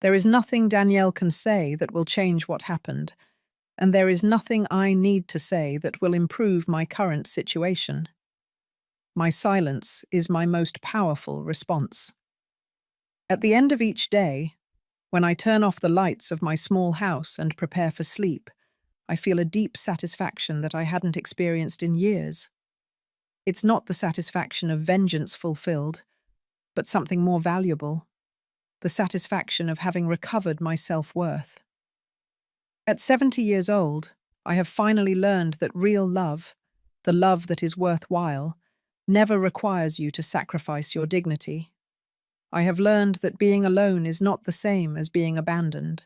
There is nothing Danielle can say that will change what happened, and there is nothing I need to say that will improve my current situation. My silence is my most powerful response. At the end of each day, when I turn off the lights of my small house and prepare for sleep, I feel a deep satisfaction that I hadn't experienced in years. It's not the satisfaction of vengeance fulfilled, but something more valuable, the satisfaction of having recovered my self-worth. At 70 years old, I have finally learned that real love, the love that is worthwhile, never requires you to sacrifice your dignity. I have learned that being alone is not the same as being abandoned.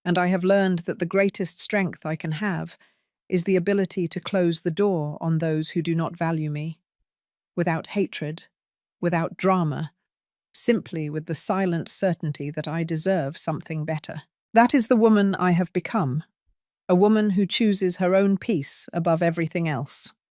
And I have learned that the greatest strength I can have is the ability to close the door on those who do not value me, without hatred, without drama, simply with the silent certainty that I deserve something better. That is the woman I have become, a woman who chooses her own peace above everything else.